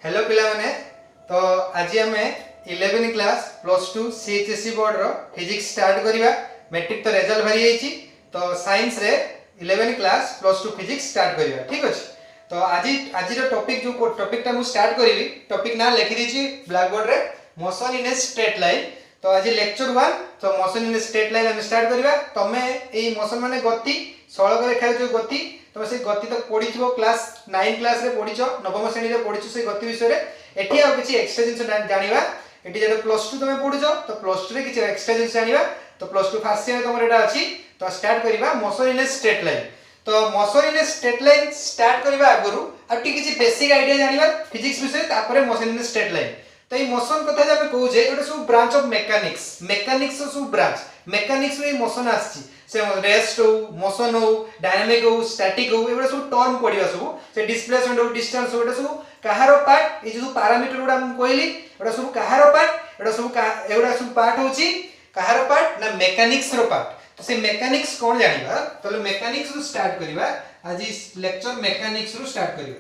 Hello पिला माने तो आज आम 11 क्लास +2 सीएचएससी बोर्ड रो फिजिक्स स्टार्ट करिबा। मैट्रिक तो रिजल्ट भरी जाईची तो साइंस रे 11 क्लास +2 फिजिक्स स्टार्ट करिबा। ठीक अछि। तो आज रो टॉपिक जो टॉपिक टा मु स्टार्ट करिवि टॉपिक ना लिखि दिछि ब्लैक बोर्ड रे motion in a straight line. तो आज लेक्चर 1 तो motion in a straight line हम स्टार्ट करिबा। तमे एई मोशन माने गति सड़क रेखा जो गति तुम से गति तक पढ़ी क्लास 9 क्लास रे पढ़ी नवम श्रेणी रे पढ़ी से गति विषय रे एठी आ किछि एक्स्ट्रा जिंस जानिबा। एठी जे +2 तुम पढ़ुछो तो +2 रे किछि एक्स्ट्रा जिंस जानिबा। तो +2 फर्स्ट ईयर तुम एटा अछि तो स्टार्ट करिबा motion in a straight line. तो motion in a straight line start करिबा आगुरु आ किछि बेसिक आईडिया जानिबा फिजिक्स विषय तापरे motion in a straight line. तो ये मोशन कथा जे हम कहू जे एटा सब ब्रांच ऑफ मैकेनिक्स सब ब्रांच मैकेनिक्स रे मोशन आछि से रेस्ट हो मोशन हो डायनामिक हो स्टैटिक हो एबे सब टर्म पडिबा सब से डिस्प्लेसमेंट हो डिस्टेंस हो एटा सब कहारो पार्ट ए जो पैरामीटर गुडा हम कहली एटा सब कहारो पार्ट एटा सब पार्ट होची कहारो पार्ट ना मैकेनिक्स रो पार्ट। तो से मैकेनिक्स कोन जानिबा तो मैकेनिक्स रो स्टार्ट करिबा। आज इस लेक्चर मैकेनिक्स रो स्टार्ट करिबा।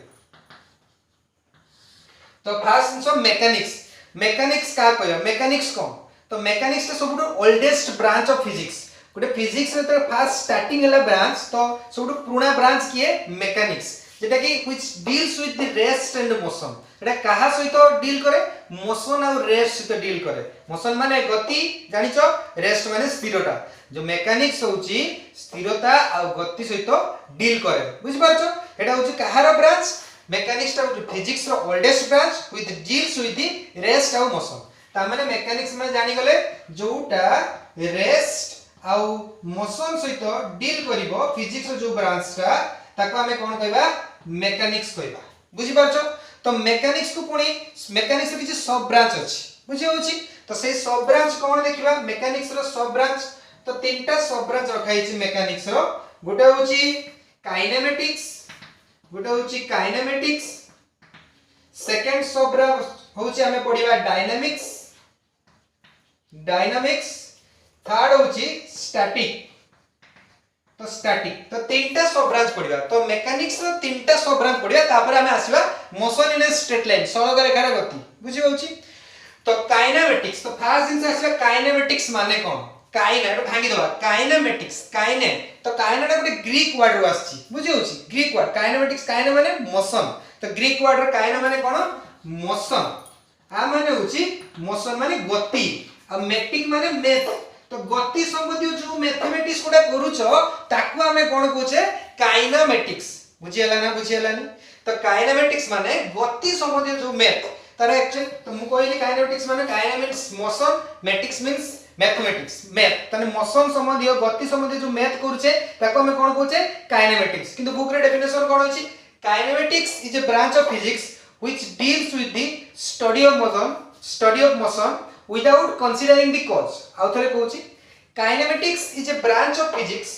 तो फर्स्ट सब मैकेनिक्स का कहया मैकेनिक्स कोन तो मैकेनिक्स तो सबुठो ओल्डेस्ट ब्रांच ऑफ फिजिक्स। गोटे फिजिक्स रे तो फर्स्ट स्टार्टिंग हला ब्रांच तो सबुठो पुराना ब्रांच किए मैकेनिक्स जेटा कि which deals with the rest and motion. एटा कहा सहित डील करे मोशन और रेस्ट सहित डील करे। मोशन माने गति जानिचो रेस्ट माने स्थिरता। जो मैकेनिक्स होची स्थिरता और गति सहित डील करे बुझि पारछो। एटा होची कहार ब्रांच मैकेनिक्स टा फिजिक्स रो oldest branch with deals with the rest और मोशन। ता माने मैकेनिक्स में जानि गले जोटा रेस्ट आउ मोशन सहित डील करिवो फिजिक्स रो जो ब्रांच टा ताको हमें कोन कहबा मैकेनिक्स कहबा बुझि पारछो। तो मैकेनिक्स को पुणी मैकेनिक्स किछि सब ब्रांच अछि बुझि होछि। तो से सब ब्रांच कोन देखिबा मैकेनिक्स रो सब ब्रांच तो तीनटा सब ब्रांच रखाई छि मैकेनिक्स रो। गोटे होछि काइनेमेटिक्स सेकंड सब ब्रांच होछि हमें पढिबा डायनामिक्स थर्ड होछि स्टैटिक। तो तीनटा सब ब्रांच पढिबा। तो मैकेनिक्स रो तीनटा सब ब्रांच पढिबा तापर हमें आसीबा motion in a straight line सड़क रेखा रे गति बुझि होछि। तो काइनेमेटिक्स तो फर्स्ट जिंस आसीबा काइनेमेटिक्स माने कोन काइने एटा भांगी दबा काइनेमेटिक्स काइने तो काइने टा गोटे ग्रीक वर्ड रो आछि बुझि होछि। ग्रीक वर्ड काइनेमेटिक्स काइने माने मोशन तो ग्रीक वर्ड रो काइने माने कोन मोशन आ माने होछि मोशन माने गति आ मैटिक माने मैथ। तो गति संबंधी जो मैथमेटिक्स कोडा करूछो ताकू हमें कोन कहूछे काइनेमेटिक्स बुझियला ना बुझियलानी। तो काइनेमेटिक्स माने गति संबंधी जो मैथ तार एक्चुअली तो मु कहली काइनेमेटिक्स माने काइनेमेटिक्स मोशन मैटिक्स मींस मैथमेटिक्स मैथ तने मोशन संबंधी और गति संबंधी जो मैथ करूछे ताको हमें कोन कहूछे काइनेमेटिक्स। किंतु बुक रे डेफिनेशन कोन होछि kinematics is a branch of physics which deals with the study of motion without considering the cause। आउ थरे कहूछि kinematics is a branch of physics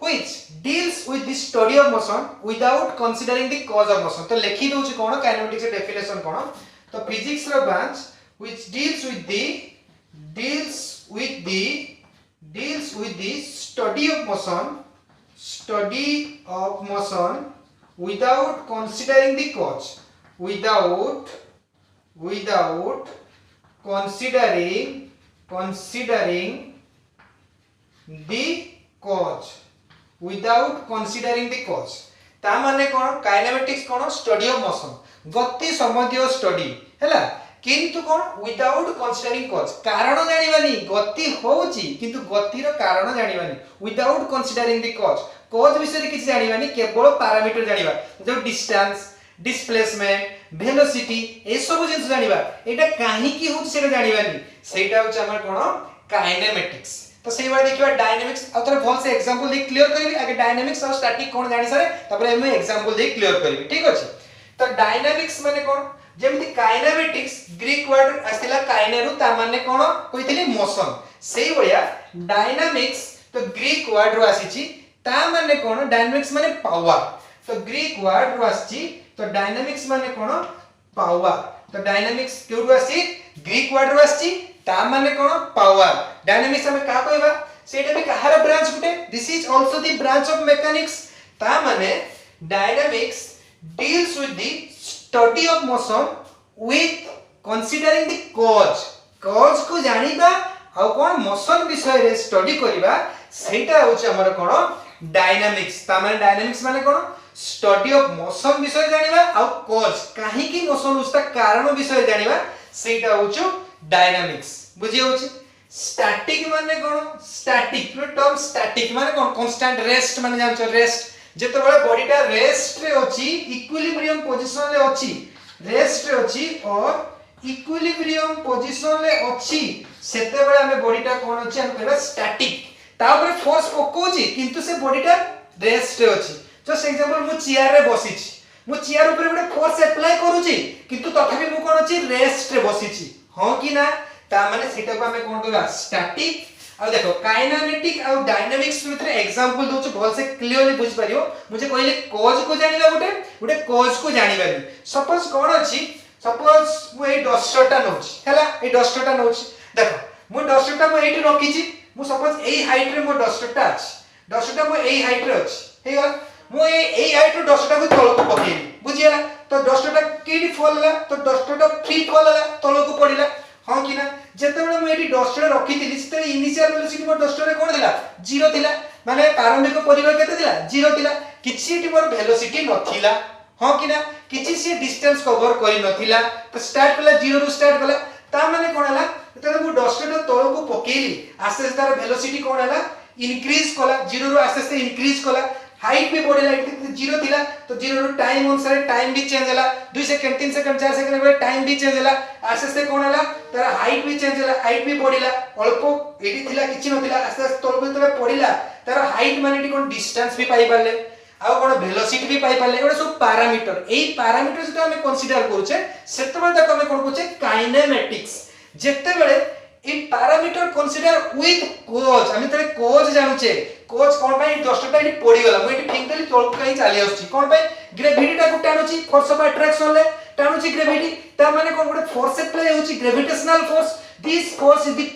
which deals with the study of motion without considering the cause of motion। तो लिखि दोछि कोन kinematics रे definition कोन तो physics रो branch which deals with the study of motion without considering the cause without considering the cause ता माने कोन काइनेमेटिक्स कोन स्टडी ऑफ मोशन गति संबंधी स्टडी हैला किंतु कोन विदाउट कंसीडरिंग कॉज कारण जानिबानी गति होउची किंतु गति रो कारण जानिबानी विदाउट कंसीडरिंग द कॉज विषय किछ जानिबानी केवल पैरामीटर जानिबा जो डिस्टेंस डिस्प्लेसमेंट वेलोसिटी ए सब जिंस जानिबा एटा काहे की होउची सेटा जानिबानी सेटा होउची हमर कोन काइनेमेटिक्स। तो सेही बार देखिबा डायनामिक्स आ तोरा भल से एग्जांपल दे क्लियर करबी आगे डायनामिक्स और स्टैटिक कोन जानि सारे तापर हम एग्जांपल दे क्लियर करबी ठीक अछि। तो डायनामिक्स माने कोन जेमति काइनेमेटिक्स ग्रीक वर्ड आस्तिला काइनेरु ता माने कोन कहितली मोशन सेही बया डायनामिक्स तो ग्रीक वर्ड रो आसीची ता माने कोन डायनामिक्स माने पावर। तो ग्रीक वर्ड रो आसीची तो डायनामिक्स माने कोन पावर। तो डायनामिक्स केउडु आसी ग्रीक वर्ड रो आसी ता माने कोन पावर। डायनामिक्स हमें का कहबा सेटा भी कहार branch Gute this is also the branch of mechanics ता माने dynamics deals with the study of motion with considering the cause को जानिबा आ कोन मोशन विषय रे स्टडी करिबा सेटा होछ हमर कोन डायनामिक्स ता माने डायनामिक्स माने कोन स्टडी ऑफ मोशन विषय जानिबा आ कॉज काहे की मोशन उसता कारण विषय जानिबा सेटा होछ डायनामिक्स बुझी होछ स्टैटिक माने कोन स्टैटिक टर्म स्टैटिक माने कोन कांस्टेंट रेस्ट माने जानछो रेस्ट जेतो बळे बॉडीटा रेस्ट रे अछि इक्विलिब्रियम पोजीशन रे अछि रेस्ट रे अछि और इक्विलिब्रियम पोजीशन रे अछि सेते बळे हमें बॉडीटा कोन अछि हम कहबा स्टैटिक ता ऊपर फोर्स पकोछि किंतु से बॉडीटा रेस्ट रे अछि जस्ट एग्जांपल मु चेयर रे बसी छी मु चेयर ऊपर गोटे फोर्स अप्लाई करूछि किंतु तथापि मु कोन अछि रेस्ट रे बसी छी हां कि ना ता माने सेटा को हमें कोन कहबा स्टैटिक आ देखो काइनेमेटिक आ डायनामिक्स भितर एग्जांपल दोछु भल से क्लियरली बुझ परियो मुझे कहले कॉज को जानिबा गोटे कॉज को जानिबानी सपोज कोन अछि सपोज मु ए डस्टरटा नोछि हैला ए डस्टरटा नोछि देखो मु डस्टरटा मु एठी रखी छी मु सपोज एई हाइट रे मो डस्टरटा अछि डस्टरटा मु एई हाइट रे अछि हेगा मु एई हाइट रे डस्टरटा को तळ को पकेली बुझियला तो डस्टरटा केडी फॉलला तो डस्टरटा फ्री फॉलला तळ को पडिला हां कि ना जेते बेले मु एठी डस्टर रखी थिली सेते इनिशियल वेलोसिटी मोर डस्टर रे कोन थिला 0 थिला माने प्रारंभिक परिमाण केते थिला 0 थिला किछि एठी मोर वेलोसिटी नथिला हां कि ना किछि से डिस्टेंस कवर करि नथिला तो स्टार्ट कला 0 रु स्टार्ट कला ता माने कोन हला जेते मु डस्टर रे तळ को पकेली आस्ते आस्ते तार वेलोसिटी कोन हला इंक्रीज कला 0 रु आस्ते आस्ते इंक्रीज कला हाइट भी बढ़िला एठी 0 थिला तो 0 रु टाइम अनुसार टाइम भी चेंज होला 2 सेकंड 3 सेकंड 4 सेकंड में टाइम भी चेंज होला आस्ते आस्ते कोन होला तार हाइट भी चेंज होला हाइट भी बढ़िला अल्प एठी थिला किछि नथिला आस्ते आस्ते तळको जेते पडिला तार हाइट माने एठी कोन डिस्टेंस भी पाई पाले आ कोन वेलोसिटी भी पाई पाले एटा सब पैरामीटर एई पैरामीटर जेते हम कंसीडर करूचे सेते बेले तक हम कोन कहूचे काइनेमेटिक्स जेते बेले इ पैरामीटर कंसीडर विथ कॉज हम तरे कॉज जानूचे कॉज कोन भाई डस्टरटा एठी पड़ी गला मु एठी फिंग देली तळको काई चाली आउची कोन भाई ग्रेविटी टा को टाणुची फोर्स ऑफ अट्रैक्शन ले टाणुची ग्रेविटी ता माने कोन गोटे फोर्स अप्लाई होची gravitational force this force is the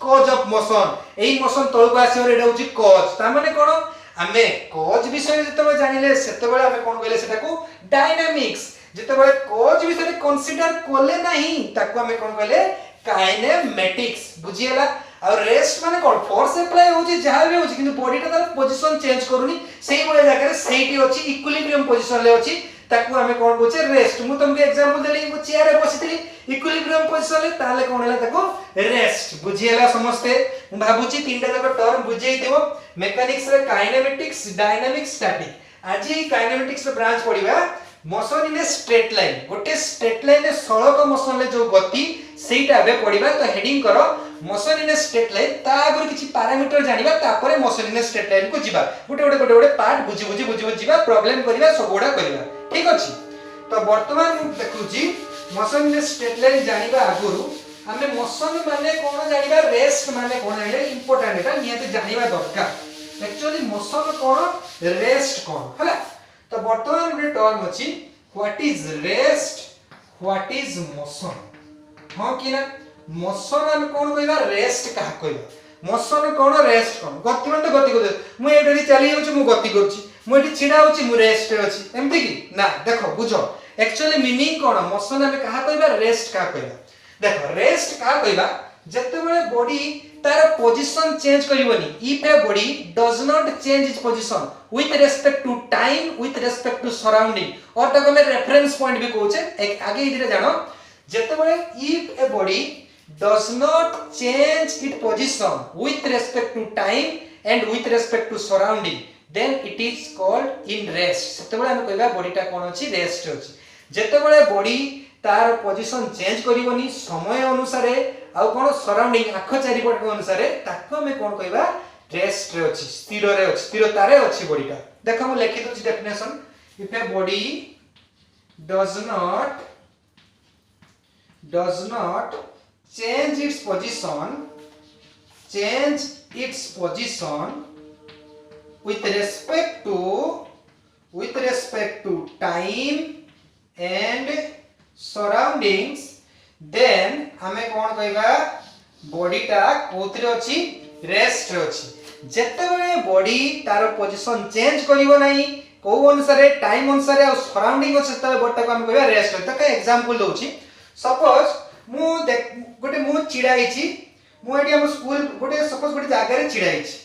cause of motion एई मोशन तळको आसीवर एटा होची कॉज ता माने कोन हमें कॉज विषय जते जानिले सेते बेले हमें कोन कहले सेटा को डायनामिक्स जते बेले कॉज विषय कंसीडर कोले नाही ताको हमें कोन कहले काइनेमेटिक्स बुझियला और रेस्ट माने कोन फोर्स अप्लाई होची जहां भी होची किंतु बॉडी ता पोजीशन चेंज करूनी सेही बळे जगह रे सेहीटी होची इक्विलिब्रियम पोजीशन ले होची ताको हमें कोन कहूचे रेस्ट मु तुमके एग्जांपल देली मु चेयर रे बसितली इक्विलिब्रियम पोजीशन ले ताले कोन होला ताको रेस्ट बुझियला समस्ते मु भाबुची तीनटा जक टर्म बुझेई देबो मेकानिक्स रे काइनेमेटिक्स डायनामिक्स स्टैटिक आज ही काइनेमेटिक्स रे ब्रांच पढिबा motion in a straight line गोटे स्ट्रेट लाइन रे सड़क मोशन ले जो गति सेटा बे पढिबा तो हेडिंग करो motion in a straight line ता आगर किछि पैरामीटर जानिबा तापरे motion in a straight line को जिबा गोटे पार्ट बुझी जिबा प्रॉब्लम करिबा सबोडा करिबा ठीक अछि तो वर्तमान मु देखुची motion in a straight line जानिबा आगुरु हमें मोशन माने कोन जानिबा रेस्ट माने कोन जानिबा इंपोर्टेंट एटा नियते जानिबा दरकार एक्चुअली मोशन कोन रेस्ट कोन हला तो वर्तमान गोटे टर्म अछि what is rest what is motion हां कि ना मोशन हम कोन कहबा रेस्ट का कहबा मोशन कोन रेस्ट कोन गति मन तो गति कर मु एडरी चली जाउची मु गति करची मु एडी छिडा होची मु रेस्ट रे अछि एमति कि ना देखो बुझो एक्चुअली मीनिंग कोन मोशन हम कहा कहबा रेस्ट का कहबा देखो रेस्ट का कहबा जते बेले बॉडी तार पोजीशन चेंज करिवनी if a body does not change its position with respect to time with respect to surrounding और तक में रेफरेंस पॉइंट भी कहूचे एक आगे इधर जानो जते बेले if a body does not change its position with respect to time and with respect to surrounding then it is called in rest सेते बेले हम कहबा बॉडीटा कोन अछि रेस्ट अछि जते बेले बॉडी तार पोजीशन चेंज करिवनी समय अनुसार आ कोन सराउंडिंग आख चारि पट अनुसार ताको में कोन कहबा रेस्ट रे अछि स्थिर रे अछि स्थिरता रे अछि बॉडीटा देखो हम लिखि दोछि definition if a body does not change its position with respect to time and surroundings then हमें कोन कहबा बॉडी टा कोथरे अछि रेस्ट रे अछि जते बेले बॉडी तार पोजीशन चेंज करिवो नाही को अनुसार टाइम अनुसार आ सराउंडिंग अछि तबे बॉडी टा को हम कहबा रेस्ट रे त एग्जांपल दोछि सपोज मु गोटे मु चिड़ा हिची मु एटी हम स्कूल गोटे सपोज गोटे जगह रे चिड़ा हिची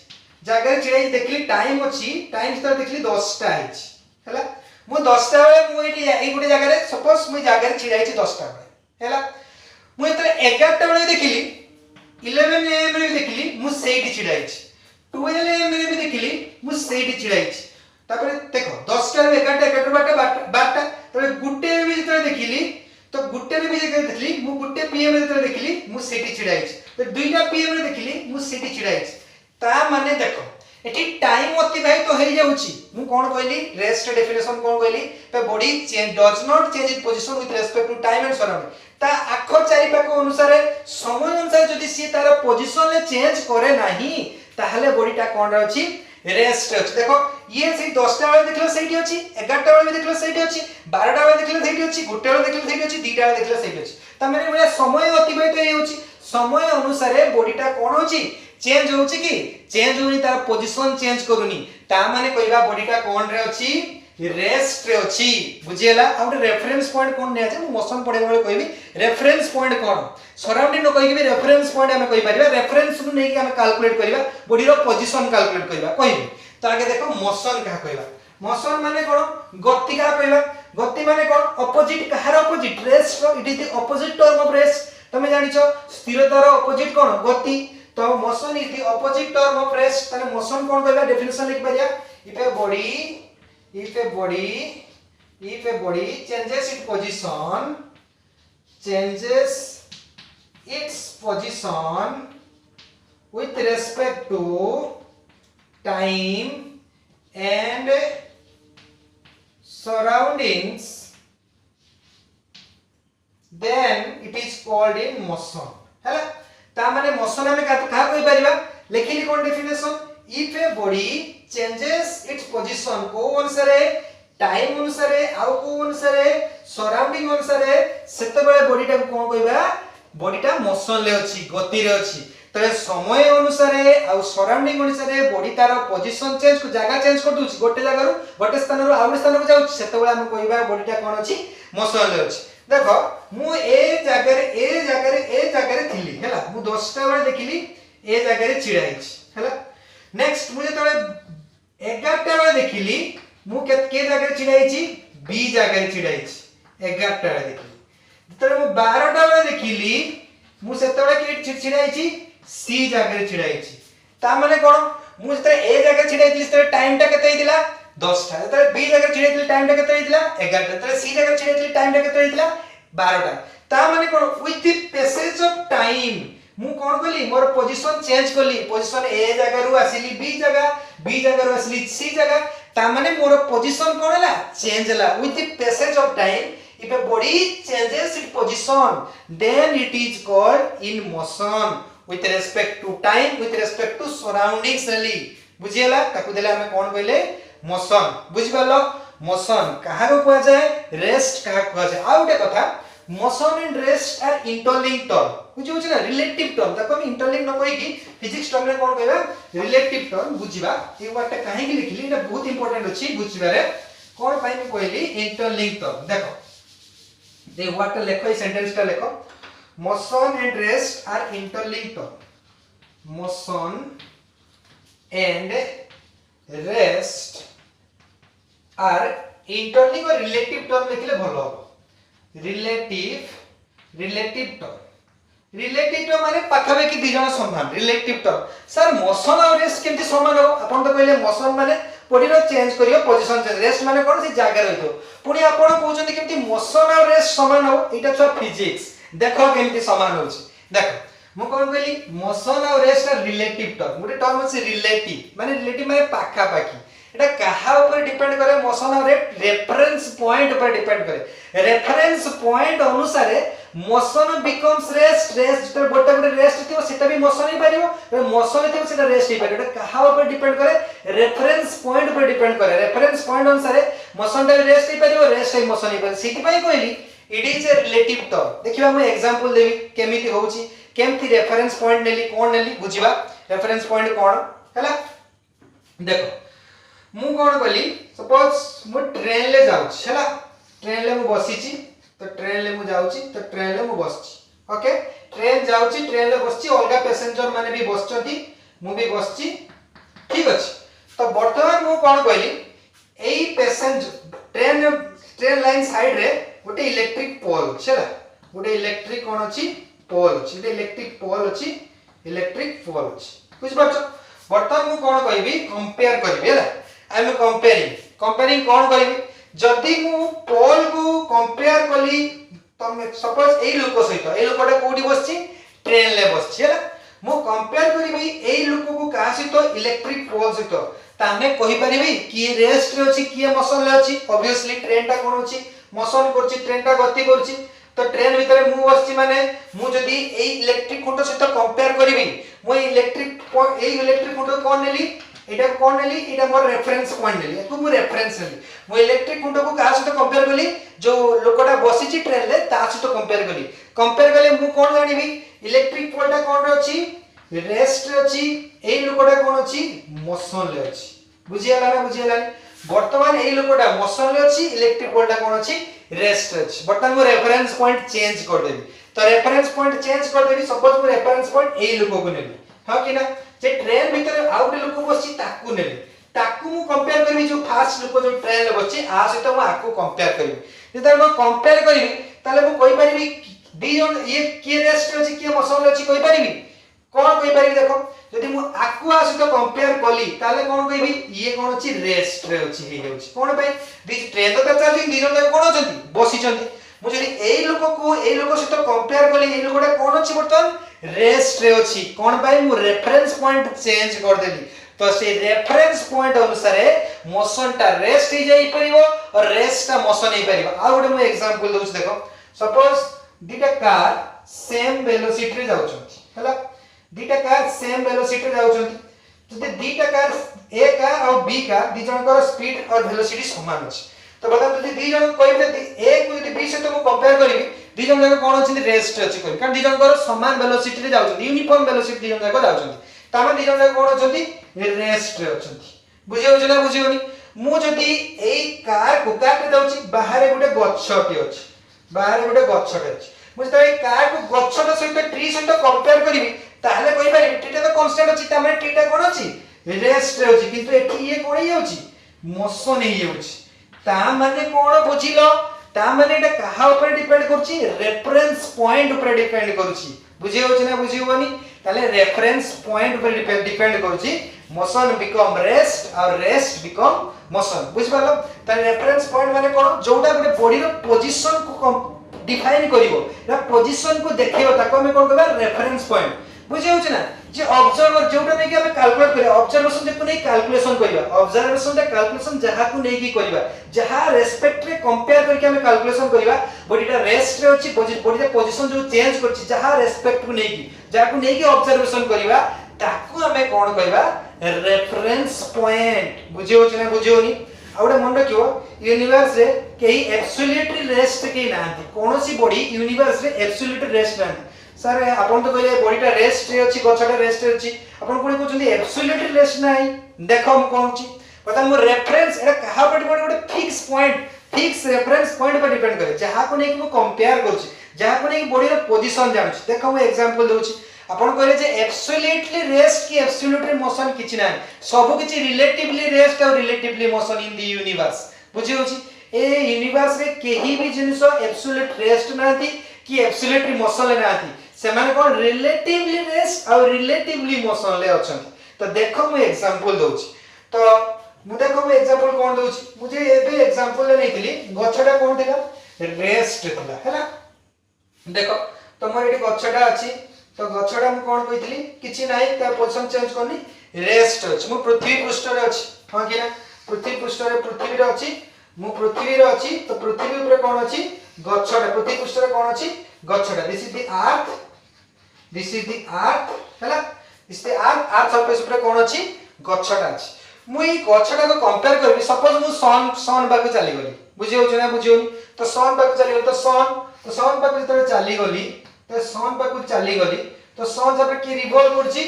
जगह चिड़ा देखली टाइम अछि टाइम तो देखली 10टा हिची हैला मु 10टा बेले मु एटी ए गोटे जगह रे सपोज मु जगह रे चिड़ा हिची 10टा बेले हैला मु एतरे 11टा बेले देखली 11 am रे देखली मु सेठी चिड़ा हिची 12 am रे भी देखली मु सेठी चिड़ा हिची तापर देखो 10टा रे 11टा 12टा तबे गुटे भी जेतरे देखली तो गुटे रे भी जेतरे देखली मु गुटे पीएम रे जेतरे देखली मु सेठी चिड़ा हिची तो 2टा पीएम रे देखली मु सेठी चिड़ा हिची ता माने देखो एठी टाइम अतिबाहित तो हेई जाउची मु कोन कहली रेस्ट डेफिनेशन कोन कहली पे body change does not change it position with respect to time and surrounding ता आखो चारि पाख अनुसार समय अनुसार जदी सी तार पोजीशन ले चेंज करे नाही ताहले बॉडीटा कोन रहची रेस्ट अछि देखो ये से 10टा बेले देखलो सेठी अछि 11टा बेले देखलो सेठी अछि 12टा बेले देखलो सेठी अछि गोटे बेले देखलो सेठी अछि 2टा बेले देखलो सेठी अछि ता माने बढिया समय अतिबाहित हेई होछि समय अनुसार बॉडीटा कोन होछि चेंज होछि कि चेंज होनी तार पोजीशन चेंज करूनी ता माने कहबा बॉडीटा कोन रे अछि रेस्ट रे अछि बुझियला आ रेफरेंस पॉइंट कोन ने अछि मु मोशन पढे बेले कहबी रेफरेंस पॉइंट कोन सराउंडिंग न कहि भी रेफरेंस पॉइंट हम कहि परिबा रेफरेंस नु नै कि हम कैलकुलेट करिबा बॉडी रो पोजीशन कैलकुलेट करिबा कहबी तो आगे देखो मोशन कहा कहबा मोशन माने कोन गति कहा कहबा गति माने कोन अपोजिट कहार अपोजिट रेस्ट रो it is the opposite term of rest तमे जानिछो स्थिरतार अपोजिट कोन गति तो motion is the opposite term of rest ताने मोशन कोन कहबा डेफिनेशन लिख परिया if a body changes its position with respect to time and surroundings then it is called in motion हैला ता माने मोशन हमें का कहि परिबा लिखिली कोन definition if a body changes its position को अनुसारे टाइम अनुसारे आउ को अनुसारे सराउंडिंग अनुसारे सेते बेले बॉडीटा को कोन कहबा बॉडीटा मोशन ले अछि गति रे अछि तबे समय अनुसारे आउ सराउंडिंग अनुसारे बॉडी तार पोजीशन चेंज को जगह चेंज कर दुछि गोटे जगह रु गोटे स्थान रु आउ स्थान को जाउछि सेते बेले हम कहबा बॉडीटा कोन अछि मोशन ले अछि देखो मु ए जगह रे थिली हैला मु 10टा बेले देखिली ए जगह रे छिड़ा हिछि हैला नेक्स्ट मुझे तळे 11टा बेले देखिली मु के जगह रे छिड़ा हिछि बी जगह रे छिड़ा हिछि 11टा बेले देखिली तळे मु 12टा बेले देखिली मु सेते बेले के छिड़ा हिछि सी जगह रे छिड़ा हिछि ता माने कोन मु सेते ए जगह छिड़ा हिछि सेते टाइम टा केते हितिला 10टा तळे बी जगह छिड़ा हितिला टाइम टा केते हितिला 11टा तळे सी जगह छिड़ा हितिला टाइम टा केते हितिला 12टा ता माने कोन with the passage of time मु कोन कहली मोर पोजीशन चेंज करली पोजीशन ए जगह रु आसिली बी जगह रु आसिली सी जगह ता माने मोर पोजीशन कोन हला चेंज हला with the passage of time if a body changes its position then it is called in motion with respect to time with respect to surroundings really बुझियला ताकू देले हमें कोन कहले मोशन बुझि पालो मोशन कहा को कहै जाय रेस्ट कहा कहै जाय आउटे कथा motion and rest are interlinked term बुझि होछ ना रिलेटिव टर्म ताको हम इंटरलिंक न कहि कि फिजिक्स टर्म रे कोन कहबा रिलेटिव टर्म बुझिबा ए वर्डटा काहे कि लिखली एटा बहुत इंपोर्टेंट अछि बुझिबारे कोन पाई मैं कहली इंटरलिंक टर्म देखो दे वर्डटा लेखो ए सेंटेंस टा लेखो motion and rest are interlinked term motion and rest are interlink और रिलेटिव टर्म लिखले भलो रिलेटिव टर्म माने पाखबे कि दी जण समान रिलेटिव टर्म सर मोशन और रेस्ट केमति समान हो आपण तो कहले मोशन माने बॉडी रो चेंज करियो पोजीशन चेंज रेस्ट माने कोन से जागा रहितो पुनी आपण कहउछन केमति मोशन और रेस्ट समान हो एटा छ फिजिक्स देखो केमति समान होछि देखो मु कोन कहली मोशन और rest are relative term Gute term अछि रिलेटिव माने पाखा पाखी एटा कहा ऊपर डिपेंड करे मोशन और रेफरेंस पॉइंट ऊपर डिपेंड करे रेफरेंस पॉइंट अनुसार मोशन बिकम्स रेस्ट तो गोटे गोटे रेस्ट थियो सेटा भी मोशन ही परियो मोशन थियो सेटा रेस्ट ही परियो एटा कहा ऊपर डिपेंड करे रेफरेंस पॉइंट ऊपर डिपेंड करे रेफरेंस पॉइंट अनुसार मोशन टा रेस्ट ही परियो रेस्ट ही मोशन ही परियो सिटी पई कहली it is a relative term देखिबा हम एग्जांपल देबी केमिति होउची केमति रेफरेंस पॉइंट नेली कोन नेली बुझिबा रेफरेंस पॉइंट कोन हला देखो मु कोन कहली सपोज मु ट्रेन ले जाउछ हला ट्रेन ले मु बसिची तो ट्रेन ले मु जाउ जाउची तो ट्रेन रे मु बसची ओके ट्रेन जाउची ट्रेन रे बसची अलगा पैसेंजर माने भी बसचंती मु भी बसची ठीक अछि तो वर्तमान मु कोन कहली एई पैसेंजर ट्रेन लाइन साइड रे गोटे इलेक्ट्रिक पोल छला गोटे इलेक्ट्रिक कोन अछि पोल अछि गोटे इलेक्ट्रिक पोल अछि इलेक्ट्रिक पोल अछि बुझ परछ वर्तमान मु कोन कहबी कंपेयर करबी हला आई एम कंपेयरिंग कोन करबी जदी मु पोल को कंपेयर कली तम सपोज एई लोक सहित एई लोकटा कोडी बसची ट्रेन ले बसची हला मु कंपेयर करबी एई लोक को का सहित इलेक्ट्रिक पोल सहित तामे कहि परिबी कि रेस्ट रे अछि कि मोशन ले अछि ऑब्वियसली ट्रेन टा कोन अछि मोशन करछि ट्रेन टा गति करछि तो ट्रेन भीतर मु बसछि माने मु जदी एई इलेक्ट्रिक खुंट सहित कंपेयर करबी मु इलेक्ट्रिक खुंट कोन नेली एटा कोन नेली एटा मोर रेफरेंस पॉइंट नेली एको मु रेफरेंस नेली मु इलेक्ट्रिक खुंट को का सहित कंपेयर कली जो लोकटा बसिछि ट्रेन ले ता सहित कंपेयर कले मु कोन जानिबी इलेक्ट्रिक पोल टा कोन रे अछि रेस्ट रे अछि एई लोकटा कोन अछि मोशन ले अछि बुझियाला ना बुझियाला वर्तमान एई लोकटा मोशन ले अछि इलेक्ट्रिक पोल टा कोन अछि रेस्ट रे अछि वर्तमान मु रेफरेंस पॉइंट चेंज कर देबी तो रेफरेंस पॉइंट चेंज कर देबी सपोज मु रेफरेंस पॉइंट एई लोक को नेबी हां कि ना जे ट्रेन भीतर आउट लोक बसछि ताकू नेबी ताकू मु कंपेयर करबी जो फास्ट लोक जो ट्रेन ले बसछि आ सहित मु आकू कंपेयर करबी जेता मु कंपेयर करबी ताले मु कहि परिबी दी जन ये के रेस्ट रे अछि के मोशन ले अछि कहि परिबी कोन कहि परिबी देखो जदि मु आकु आ सहित कंपेयर कली ताले कोन कहबी ये कोन अछि रेस्ट रे अछि हे जाउछि कोन भाई दी ट्रेन तो चार्जिंग दी जन कोन अछंती बसी छंती मु जदि एई लोक सहित कंपेयर कली एई लोकटा कोन अछि बर्तन रेस्ट रे अछि कोन भाई मु रेफरेंस पॉइंट चेंज कर देली तो से रेफरेंस पॉइंट अनुसार मोशन टा रेस्ट ही जाई परिबो और रेस्ट टा मोशन ही परिबो आ गोटे मु एग्जांपल दोछ देखो सपोज दीटा कार सेम वेलोसिटी रे जाउछंती हला दीटा कार सेम वेलोसिटी रे जाउछंती जदि दीटा कार ए कार और बी कार दी जनकर स्पीड और वेलोसिटी समान अछि तो बता जदि दी जन कहबे ए को जदि बी से तो मु कंपेयर करबी दी जन जाक कोन अछि रेस्ट अछि कहबी कारण दी जनकर समान वेलोसिटी रे जाउछंती यूनिफॉर्म वेलोसिटी दी जन जाक जाउछंती तामे दी जन जाक कोन अछंती रेस्ट रे अछंती बुझियो जना बुझियोनी मु जदि एई कार को कार रे जाउछि बाहर गोटे गच्छटी अछि बाहर गोटे गच्छटी अछि मु जदि एई कार को गच्छट सहित ट्री सहित कंपेयर करबी ताहले कहि पारि टीटा तो कांस्टेंट अछि तामे टीटा कोन अछि रेस्ट रे अछि किंतु एठी ये कोन हे अछि मोशन हे अछि ता माने कोन बुझिलो ता माने एटा कहा ऊपर डिपेंड करछि रेफरेंस पॉइंट ऊपर डिपेंड करछि बुझियो अछि ना बुझियोनी ताले रेफरेंस पॉइंट ऊपर डिपेंड करछि मोशन बिकम रेस्ट और रेस्ट बिकम मोशन बुझ पालो ताले रेफरेंस पॉइंट माने कोन जोटा गोटे बॉडी रो पोजीशन को डिफाइन करिवो रा पोजीशन को देखियो ताको हम कोन कहबा रेफरेंस पॉइंट बुझियो अछि ना जे ऑब्जर्वर जोटा नै कि हम कैलकुलेट करिया ऑब्जर्वेशन जे को नै कैलकुलेशन करिया ऑब्जर्वेशन जे कैलकुलेशन जहा को नै कि करिवा जहा रेस्पेक्ट रे कंपेयर करके हम कैलकुलेशन करिवा बॉडीटा रेस्ट रे अछि बॉडी रे पोजीशन जो चेंज करछि जहा रेस्पेक्ट को नै कि जहा को नै कि ऑब्जर्वेशन करिवा ताको हम कोन कहबा रेफरेंस पॉइंट बुझियो अछि ना बुझियोनी आउडे मन रखियो यूनिवर्स रे केही एब्सोल्युटली रेस्ट के नांती कोनोसी बॉडी यूनिवर्स रे एब्सोल्युटली रेस्ट नांती सर आपण तो कहले बॉडीटा रेस्ट रे अछि गछटा रेस्ट रे अछि आपण कोन कहउछन्ती एब्सोल्युटली रेस्ट नाही देखो हम कहउछि पता मो रेफरेंस एटा कहा पर डिपेंड गोटे fix point fix reference point पर डिपेंड करे जहा को नै कि मो कंपेयर करछि जहा को नै कि बॉडी रो पोजीशन जानछि देखो मैं एग्जांपल दोछि आपण कहले जे एब्सोल्युटली रेस्ट की एब्सोल्युटली मोशन किछि नाही सब किछि रिलेटिवली रेस्ट और relatively motion in the universe बुझियो छी ए यूनिवर्स रे केही भी जिंस एब्सोल्युट रेस्ट नाथि कि एब्सोल्युटली मोशन ले नाथि से माने कोन रिलेटिवली रेस्ट और रिलेटिवली मोशन ले अछंती तो देखो मैं एग्जांपल दोछि तो मु देखो मैं एग्जांपल कोन दोछि मुझे एबे एग्जांपल ले नैतिली गछटा कोन थिला रेस्ट थिला हैला देखो तो मोर एटी गछटा अछि तो गछटा मु कोन कहितली किछि नाही त पोजीशन चेंज करनी रेस्ट अछि मु पृथ्वी पृष्ठ रे अछि हां कि ना पृथ्वी पृष्ठ रे पृथ्वी रे अछि मु पृथ्वी रे अछि तो पृथ्वी ऊपर कोन अछि गछटा पृथ्वी पृष्ठ रे कोन अछि गछटा this is the earth this is the earth हैला दिस द अर्थ सरफेस ऊपर कोन अछि गछटा अछि मु ई गछटा को कंपेयर करबी सपोज मु सन बाकु चली गली बुझियो छ ना बुझियोनी तो सन बाकु चली गली तो सन बाकु जतरे चली गली तो सन बाकु चली गली तो सन जब की रिवॉल्व करछि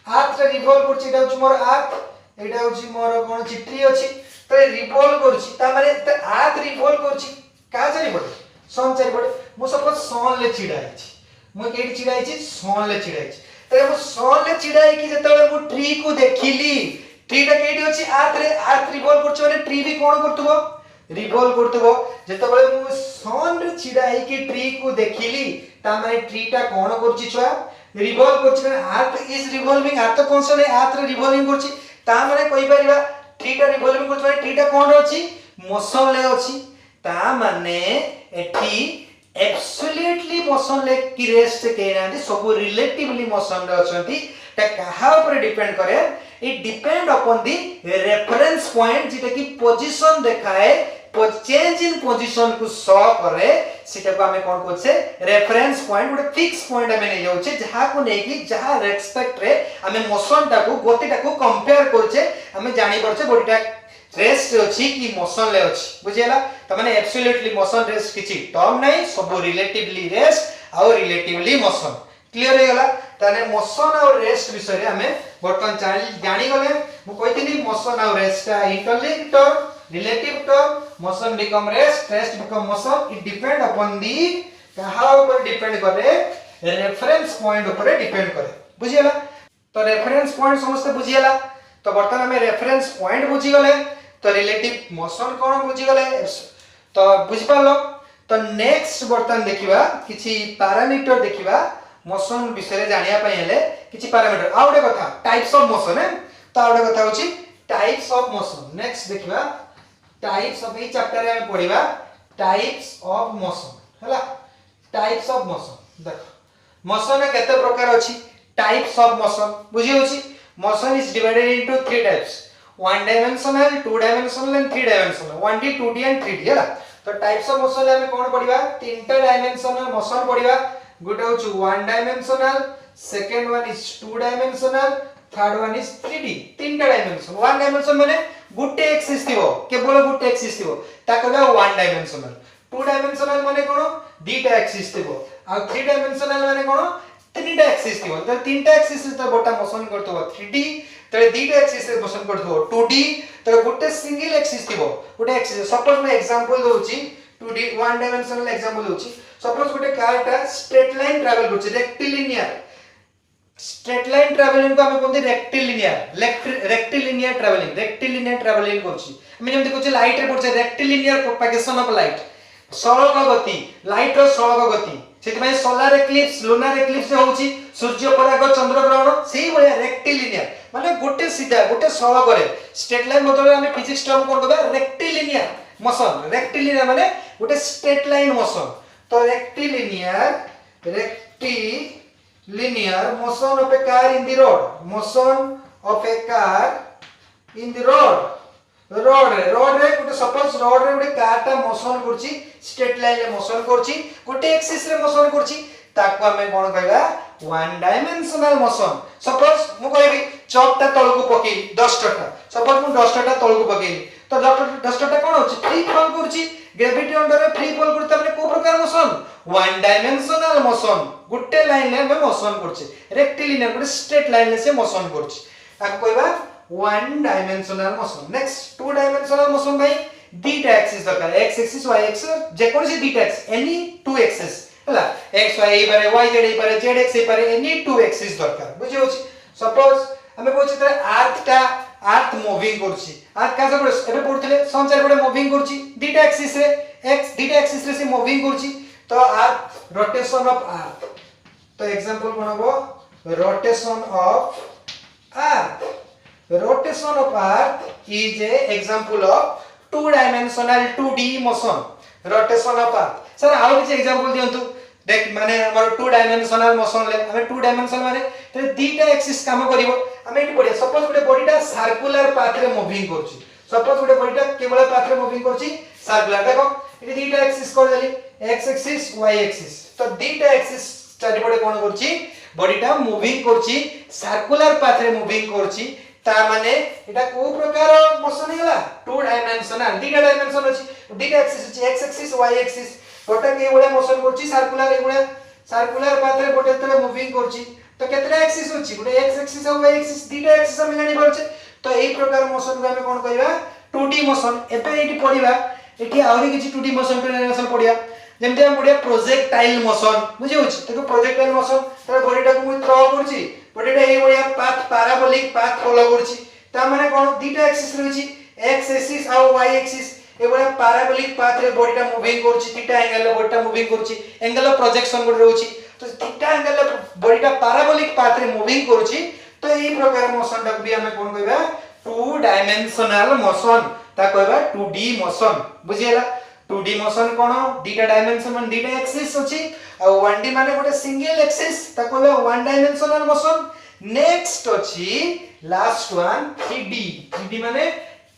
अर्थ रे रिवॉल्व करछि एटा होछि मोर अर्थ एटा होछि मोर कोन चिट्री अछि तो रिवॉल्व करछि ता माने अर्थ रिवॉल्व करछि का चली पड़े सन चारिपटे मु सपोज सन ले छिड़ा आइछि मु केडी छिड़ा आइछि सन ले छिड़ा आइछि तरे मु सन ले छिड़ा आइ कि जेतले मु ट्री को देखिली ट्री टा केडी अछि अर्थ रिवॉल्व करछ माने ट्री भी कोन करतबो रिवॉल्व करतबो जेतले मु सन रे छिड़ा आइ कि ट्री को देखिली ता माने ट्री टा कोन करछि छुआ रिवॉल्व करछि माने अर्थ इज रिवॉल्विंग अर्थ कोन से अर्थ रे रिवॉल्विंग करछि ता माने कहि परिबा ट्री टा रिवॉल्विंग करछि माने ट्री टा कोन अछि मोशन ले अछि ता माने एठी एब्सोल्युटली मोशन ले कि रेस्ट के नांदी सब रिलेटिवली मोशन रे अछंती ता कहा ऊपर डिपेंड करे it depend upon the reference point जेटा कि पोजीशन देखाए चेंज इन पोजीशन को शो करे सेटा को हमें कोन कहछे रेफरेंस पॉइंट गोटे फिक्स पॉइंट हमें नै जाउछे जहा को नै कि जहा रेस्पेक्ट रे हमें मोशन टा को गति टा को कंपेयर करछे हमें जानि परछे बॉडी टा रेस्ट अछि कि मोशन ले अछि बुझियला त माने एब्सोल्युटली मोशन रेस्ट किछि टर्म नै सब रिलेटिवली रेस्ट और रिलेटिवली मोशन क्लियर हे गला तने मोशन और रेस्ट विषय रे हमें बर्तन जानि गले मु कहितनी मोशन और रेस्ट का interlinked term relative term motion become rest become motion it depend upon the कहा ऊपर डिपेंड करे रेफरेंस पॉइंट ऊपर डिपेंड करे बुझियला तो रेफरेंस पॉइंट समस्त बुझियला तो बर्तन हमें रेफरेंस पॉइंट बुझी गले तो रिलेटिव मोशन कोन बुझी गले तो बुझि पालो तो नेक्स्ट बर्तन देखिबा किछि पैरामीटर देखिबा मोशन विषय जानिया पय हेले किछि पैरामीटर आउडे कथा टाइप्स ऑफ मोशन है तो आउडे कथा होछि टाइप्स ऑफ मोशन नेक्स्ट देखिबा टाइप्स ऑफ ए चैप्टर में पढिबा टाइप्स ऑफ मोशन हला टाइप्स ऑफ मोशन देखो मोशन केते प्रकार अछि टाइप्स ऑफ मोशन बुझी होछि motion is divided into 3 types one dimensional two dimensional and three dimensional 1D 2D and 3D हला तो टाइप्स ऑफ मोशन ले हमें कोन पढिबा तीनटा डायमेंशनल मोशन पढिबा गुटे होछि one dimensional second one is two dimensional third one is 3D तीनटा dimension one dimension माने गुटे एक्सिस थिबो केवल गुटे एक्सिस थिबो ता कहबा वन डायमेंशनल टू डायमेंशनल माने कोन दीटा एक्सिस थिबो आ थ्री डायमेंशनल माने कोन तीनटा एक्सिस थिबो त तीनटा एक्सिस त गोटा मोशन करथबो 3D त दीटा एक्सिस रे मोशन करथबो 2D त गुटे सिंगल एक्सिस थिबो गुटे एक्सिस सपोज मैं एग्जांपल दोउची 2D वन डायमेंशनल एग्जांपल दोउची सपोज गुटे कार ता स्ट्रेट लाइन ट्रैवल करछ रेक्टिलिनियर स्ट्रेट लाइन ट्रैवलिंग को हम कोनते रेक्टिलिनियर ट्रैवलिंग करछि हम जेम देखो लाइट रे पड़छ रेक्टिलिनियर प्रोपगेशन ऑफ लाइट सड़क गति लाइट रो सड़क गति सेति में सोलर एक्लिप्स लूनर एक्लिप्स होउछि सूर्य पराग चंद्र ग्रहण सेही बढिया रेक्टिलिनियर माने गोटे सीधा गोटे सड़क रे स्ट्रेट लाइन मतलब हम फिजिक्स टर्म कोन कहबा रेक्टिलिनियर मोशन रेक्टिलिनियर माने गोटे स्ट्रेट लाइन मोशन तो rectilinear linear motion of a car in the road रे गोटे सपोज रोड रे गोटे कार ता मोशन करछि स्ट्रेट लाइन रे मोशन करछि गोटे एक्सिस रे मोशन करछि ताको हमें कोन कहबा वन डायमेंशनल मोशन सपोज मु कहबी चॉकटा तळ को पकेई 10 टका सपोज मु 10 टका तळ को पकेई तो 10 टका कोन होछि फ्री फॉल करछि ग्रेविटी अंडर रे फ्री फॉल करते माने को प्रकार मोशन वन डायमेंशनल मोशन गुटे लाइन ले मोशन करछि रेक्टिलिनियर गुटे स्ट्रेट लाइन ले से मोशन करछि ताको कहबा one dimensional motion next two dimensional motion भाई दीटा एक्सिस दरकार एक्स एक्सिस वाई एक्सिस जे कोन से दीटा एक्सिस एनी टू एक्सिस हला एक्स वाई पारे वाई जेड पारे जेड एक्स पारे एनी टू एक्सिस दरकार बुझि होछि सपोज हमें कोछि त अर्थ मूविंग करछि अर्थ का सब एबे पढथले संचार गोटे मूविंग करछि दीटा एक्सिस रे से मूविंग करछि तो अर्थ रोटेशन ऑफ अर्थ तो एग्जांपल कोन हो rotation of earth is a example of two dimensional 2D motion rotation of earth sir आउ किछ एग्जांपल दियंतु देख माने हमर टू डायमेंशनल मोशन ले हमें टू डायमेंशनल माने ते दीटा एक्सिस काम करिवो हमें एटी पढिया सपोज गोटे बॉडीटा सर्कुलर पाथ रे मूविंग करछि सपोज गोटे बॉडीटा केवल पाथ रे मूविंग करछि सर्कुलर देखो एटी दीटा एक्सिस कर देली एक्स एक्सिस वाई एक्सिस तो दीटा एक्सिस चारि पडे कोन करछि बॉडीटा मूविंग करछि सर्कुलर पाथ रे मूविंग करछि ता माने एटा को प्रकार मोशन हेला टू डायमेंशनल दीटा डायमेंशन अछि दीटा एक्सिस अछि एक्स एक्सिस वाई एक्सिस गोटे के बळे मोशन करछि सर्कुलर पाथ रे गोटे तले मूविंग करछि तो केतरा एक्सिस अछि गोटे एक्स एक्सिस और वाई एक्सिस दीटा एक्सिस हम जानि परछे तो एई प्रकार मोशन को हम कोन कहबा 2D मोशन एते एटी पढिबा एटी आउरी किछि 2D मोशन पे डायमेंशन पढिया जेमते हम बढ़िया प्रोजेक्टाइल मोशन बुझी होछि देखो प्रोजेक्टाइल मोशन तर बॉडीटा को मु थ्रो करछि बॉडीटा ए बढ़िया पाथ पैराबोलिक पाथ फॉलो करछि ता माने कोन दीटा एक्सिस रहिछि एक्स एक्सिस आ वाई एक्सिस ए बढ़िया पैराबोलिक पाथ रे बॉडीटा मूविंग करछि थीटा एंगल रे बॉडीटा मूविंग करछि एंगल ऑफ प्रोजेक्शन गुड रहउछि तो थीटा एंगल रे बॉडीटा पैराबोलिक पाथ रे मूविंग करछि तो एई प्रकार मोशन टा भी हमें कोन कहबा टू डायमेंशनल मोशन ता कहबा 2D मोशन बुझियला 2D मोशन कोन दीटा डायमेंशन मान दीटा एक्सिस अछि आ 1D माने गोटे सिंगल एक्सिस ता कहबा वन डायमेंशनल मोशन नेक्स्ट अछि लास्ट वन 3D माने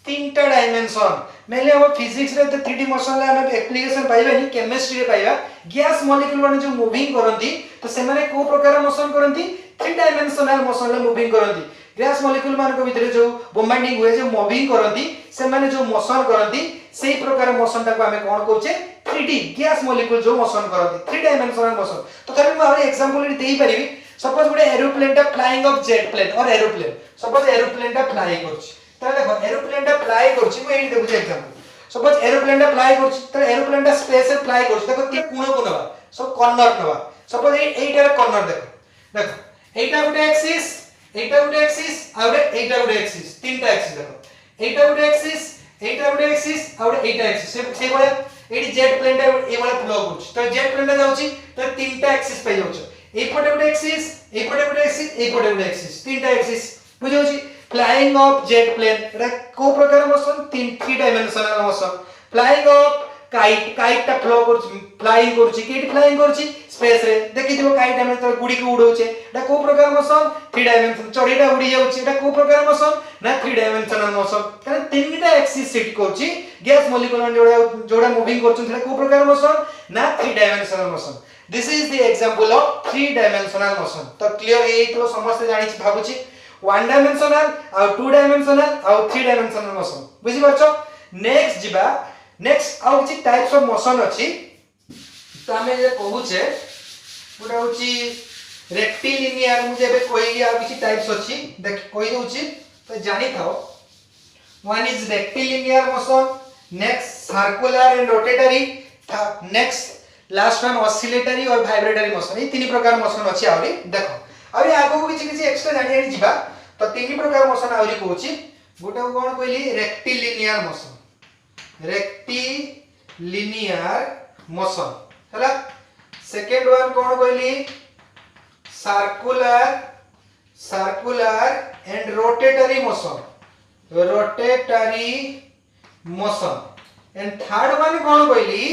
तीनटा डायमेंशन मेले हम फिजिक्स रे 3D मोशन ला हम एप्लीकेशन पाइबानी केमिस्ट्री रे पाइबा गैस मॉलिक्यूल माने जो मूविंग करंती तो से माने को प्रकार मोशन करंती 3 डायमेंशनल मोशन ले मूविंग करंती गैस मॉलिक्यूल मान को भीतर जो बॉम्बार्डिंग हुए जो मूविंग करंती से माने जो मोशन करंती सेही प्रकार मोशन ता को हमें कोन कहउचे 3D गैस मॉलिक्यूल जो मोशन करंती 3 डायमेंशनल मोशन तो तबे मैं और एग्जांपल देई परिबी सपोज गुडे एरोप्लेन ता फ्लाइंग ऑफ जेट प्लेन और एरोप्लेन सपोज एरोप्लेन ता फ्लाई करछि त देखो एरोप्लेन ता फ्लाई करछि मु एही देखु एग्जांपल सपोज एरोप्लेन ता फ्लाई करछि त एरोप्लेन ता स्पेस रे फ्लाई करछि देखो कि कोन को नबा सब कॉर्नर नबा सपोज एईटा रे कॉर्नर देखो एईटा गुडे एक्सिस एटा गुडे एक्सिस आउडे एटा गुडे एक्सिस तीनटा एक्सिस देखो एटा गुडे एक्सिस आउडे एटा एक्सिस से बळे एडी जेट प्लेन ता ए बळे फ्लो करछ तो जेट प्लेन ता जाउची तो तीनटा एक्सिस पाइ जाउछ ए पटे गुडे एक्सिस ए पटे गुडे एक्सिस ए पटे गुडे एक्सिस तीनटा एक्सिस बुझाउची फ्लाइंग ऑफ जेट प्लेन एटा को प्रकार motion 3 dimensional motion flying of kite ता फ्लो करछ फ्लाइंग करछ केडी फ्लाइंग करछ स्पेस रे देखि दिबो काइट हम तो गुडी को उडौछे एटा को प्रकार मोशन 3 डायमेंशन चढ़ीटा उडी जाउछ एटा को प्रकार मोशन ना 3 डायमेंशनल मोशन कारण तीनटा एक्सिस सेट करछ गैस मॉलिक्यूल मान जोडा मूविंग करछ सेटा को प्रकार मोशन ना 3 dimensional motion this is the example of 3 dimensional motion तो क्लियर ए तो समस्त जानि छी भाबुची 1 डायमेंशनल आ 2 डायमेंशनल आ 3 डायमेंशनल मोशन बुझि परछो नेक्स्ट जिबा नेक्स्ट आउ किछि टाइप्स ऑफ मोशन अछि तो हमें जे कहूचे गोटा होची रेक्टिलिनियर मुझे बे कोई आ किछि टाइप्स अछि देख कोइ दोछि तो जानि थाओ one is rectilinear motion next circular and rotatory next last one oscillatory और वाइब्रेटरी मोशन ई तीन प्रकार मोशन अछि आउरी देखो आउरी आगो को किछि किछि एक्स्ट्रा जानि आनी जिबा तो तीन प्रकार मोशन आउरी कहूची गोटा कोन कहली रेक्टिलिनियर मोशन रेक्टिलिनियर मोशन हला सेकंड वन कोन कहली circular and rotatory motion and third one कोन कहली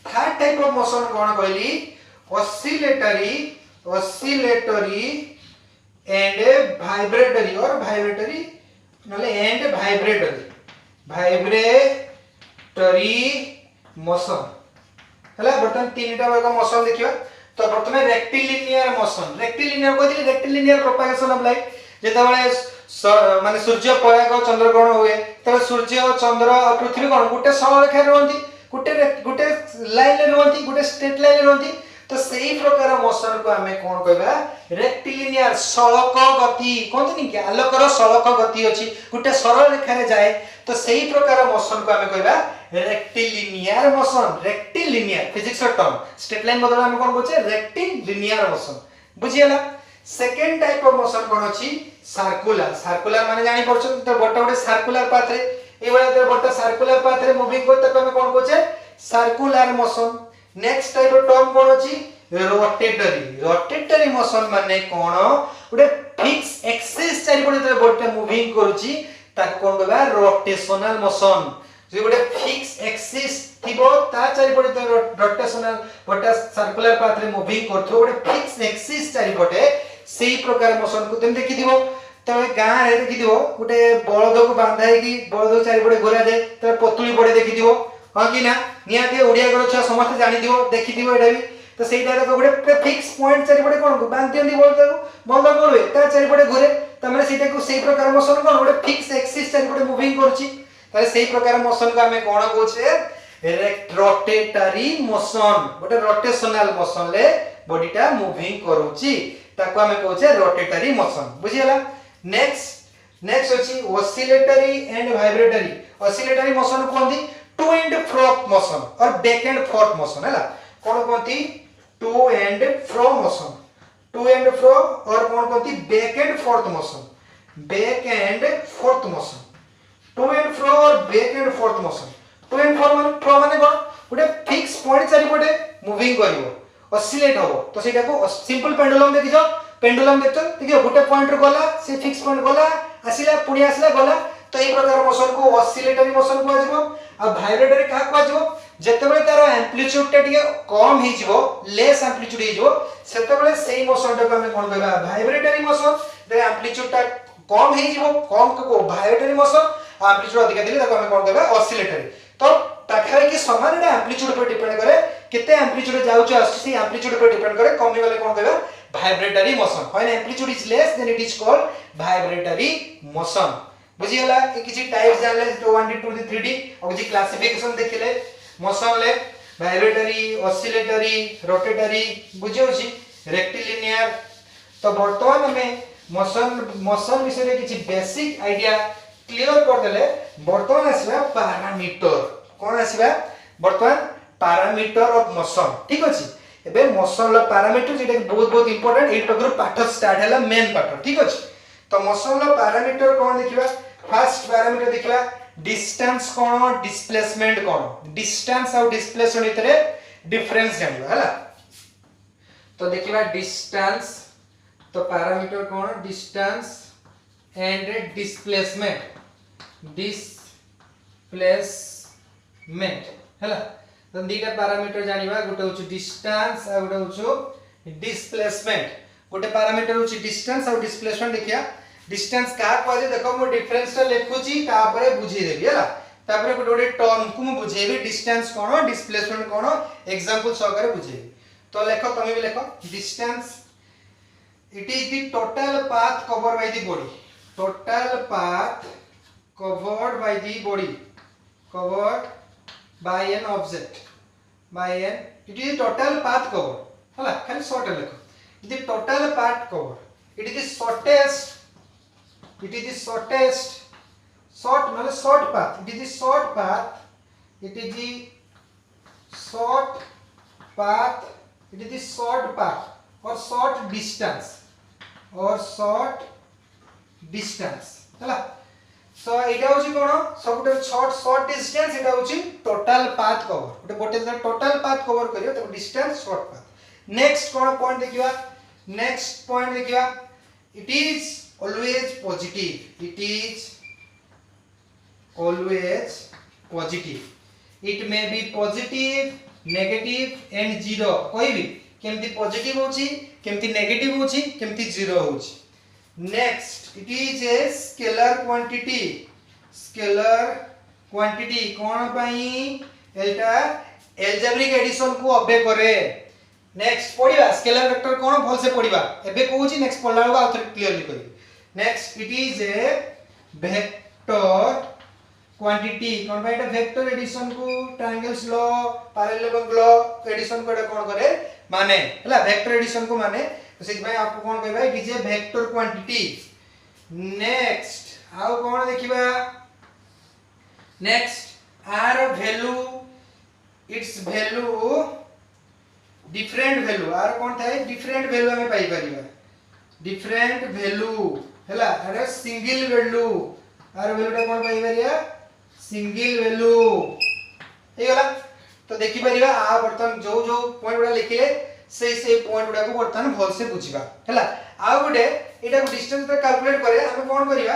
थर्ड टाइप ऑफ मोशन कोन कहली ऑसिलेटरी एंड वाइब्रेटरी और वाइब्रेटरी नले एंड वाइब्रेटरी मोशन हला बर्तन तीनटा वर्ग मोशन देखियो तो प्रथमे रेक्टिलिनियर मोशन रेक्टिलिनियर कहली रेक्टिलिनियर प्रोपगेशन ऑफ लाइट जेता बळे माने सूर्य पराग चंद्र ग्रहण हुए तब सूर्य चंद्र और पृथ्वी कोन गुटे सरलरेखा रहंती गुटे लाइन रे रहंती गुटे स्ट्रेट लाइन रे रहंती तो सही प्रकार मोशन को हमें कोन कहबा रेक्टिलिनियर सड़क गति कोनथि कि आलोकर सड़क गति अछि गुटे सरल रेखा रे जाए तो सही प्रकार मोशन को हमें कहबा rectilinear motion rectilinear physics term straight line बदला हम कोन बोचे रेक्टिलिनियर मोशन बुझियला सेकंड टाइप ऑफ मोशन कोन अछि सर्कुलर माने जानि परछ तो बटा बटे सर्कुलर पाथ रे ए बडा तो बटा सर्कुलर पाथ रे मूविंग को तक हम कोन बोचे circular motion next type of term कोन अछि रोटेटरी मोशन माने कोन उडे फिक्स एक्सिस चारि पडे बटा मूविंग करूची ताक कोन कहबा रोटेशनल मोशन जे गोटे फिक्स एक्सिस थिबो ता चारि पटे रोटेशनल बटा सर्कुलर पाथ रे मूविंग करथो गोटे फिक्स एक्सिस चारि पटे सेही प्रकार मोशन को तुम देखि दिबो तबे गां रे देखि दिबो गोटे बळद को बांधाई कि बळद चारि पटे घोरा दे तबे पतुली पड़े देखि दिबो हां कि ना नियाते ओडिया घर छ समस्त जानि दिबो देखि दिबो एटा भी तो सेही दारा को गोटे फिक्स पॉइंट चारि पटे कोन को बांधि दिबो बळद को बंद करबे ता चारि पटे घोरे तमरे सेटा को सेही प्रकार मोशन कोन गोटे फिक्स एक्सिस चारि पटे मूविंग करछि ताले सेही प्रकार मोशन को हमें कोन कहछे रोटेटरी मोशन गोटे रोटेशनल मोशन ले बॉडीटा मूविंग करूची ताको हमें कहछे रोटेटरी मोशन बुझियला नेक्स्ट अछि ऑसिलेटरी एंड वाइब्रेटरी मोशन कोंदी टू एंड फ्रो मोशन और बैक एंड फोर्थ मोशन हैला कौन कहती to and fro motion, to and fro और कौन कहती back and forth motion, back and forth motion, to and fro और back and forth motion. To and fro माने कौन गोटे फिक्स पॉइंट चारिपटे मुविंग करिवो ऑसिलेट हो, तो सेटा को सिंपल पेंडुलम देखियो, पेंडुलम देखो देखियो गोटे पॉइंट रो गला से फिक्स पॉइंट गला आसिला पुणी आसिला गला, तो ए प्रकार मोशन को ऑसिलेटरी मोशन को आजिवो। आ वाइब्रेटरी का को आजिवो जेतेबेले तार एम्प्लीट्यूड टा टिके कम हि जिवो, लेस एम्प्लीट्यूड हि जिवो, सेतेबेले सेही मोशन टा को हम कोन कहबा वाइब्रेटरी मोशन। जे एम्प्लीट्यूड टा कम हि जिवो, कम को वाइब्रेटरी मोशन, एम्प्लीट्यूड अधिक दिले ताको हम कोन कहबा ऑसिलेटरी। तो पाखा कि समान एटा एम्प्लीट्यूड पर डिपेंड करे, केते एम्प्लीट्यूड जाउछ आसी एम्प्लीट्यूड पर डिपेंड करे, कमी गले कोन कहबा vibratory motion. When amplitude is less than it is called vibratory motion. बुझी गला ए किछि टाइप्स जानले 1 डी 2 डी 3 डी और किछि क्लासिफिकेशन देखिले मोशन ले वाइब्रेटरी, ऑसिलेटरी, रोटेटरी, बुझियो छी रेक्टिलिनियर। तो वर्तमान में मोशन विषय रे किछि बेसिक आईडिया क्लियर कर देले। वर्तमान आसीबा पैरामीटर, कोन आसीबा वर्तमान पैरामीटर ऑफ मोशन, ठीक अछि। एबे मोशन लो पैरामीटर जेटा बहुत बहुत इंपोर्टेंट, ए टगर पाठ स्टार्ट हैला मेन पाठ, ठीक अछि। तो मोशन लो पैरामीटर कोन देखिबा, फर्स्ट पैरामीटर देखिबा डिस्टेंस कोन, डिस्प्लेसमेंट कोन, डिस्टेंस और डिस्प्लेसमेंट इतरे डिफरेंस जानिबा हैला। तो देखिबा डिस्टेंस, तो parameter cone distance and displacement, displacement हैला। तो दीटा पैरामीटर जानिबा, गोटे होछ डिस्टेंस आ गोटे होछ डिस्प्लेसमेंट। गोटे पैरामीटर होछ डिस्टेंस और डिस्प्लेसमेंट। देखिया डिस्टेंस का कहजे, देखो मो डिफरेंस टा लिखुची तापरे बुझी देबी हैला, तापरे गोटे गोटे टर्म को मु बुझेबी डिस्टेंस कोन डिस्प्लेसमेंट कोन एग्जांपल सहकारे बुझेबी। तो लेखो तमे भी लेखो distance it is the total path covered by the body, total path covered by the body, covered by an object, by an it is the total path cover hala खाली short लिखो, it is the total path cover, it is the shortest, it is the shortest, short मतलब short path, it is the short path, it is the short path, it is the short path or short distance, or short distance hala। सो एटा होची कोन सबटे short distance, एटा होची total path cover, गोटे total path cover करियो तो distance short path. Next कोन point देखिबा, next point देखिबा it is always positive, it is always positive, it may be positive, negative and zero. कहबी केमती positive होची, केमती नेगेटिव होची, केमती जीरो होची। Next it is a scalar quantity, scalar quantity कोन पई एटा एल्जेब्रिक एडिशन को अबे करे। नेक्स्ट पढिबा स्केलर वेक्टर कोन भल से पढिबा, एबे कहूची नेक्स्ट पढला आ थोड़ी क्लियरली करी। Next it is a vector quantity, कोन पई एटा वेक्टर एडिशन को triangles law, parallelogram law addition को एटा कोन करे माने हला, वेक्टर एडिशन को माने। तो से भाई आपको कोन कहबा it is a vector quantity. Next आउ कोन देखिबा, next are value, its value different value, are कोन थाए डिफरेंट वैल्यू हमें पाई परिबा, डिफरेंट वैल्यू हैला। अरे सिंगल वैल्यू, आर वैल्यू टा कोन पाई परिया सिंगल वैल्यू हे गला। तो देखि परिबा आ बर्तन जो जो पॉइंट गुडा लिखिले से पॉइंट गुडा को बर्तन भल से बुझिबा हैला। आ गुडे एटा को डिस्टेंस पे कैलकुलेट करे हम कोन करिबा,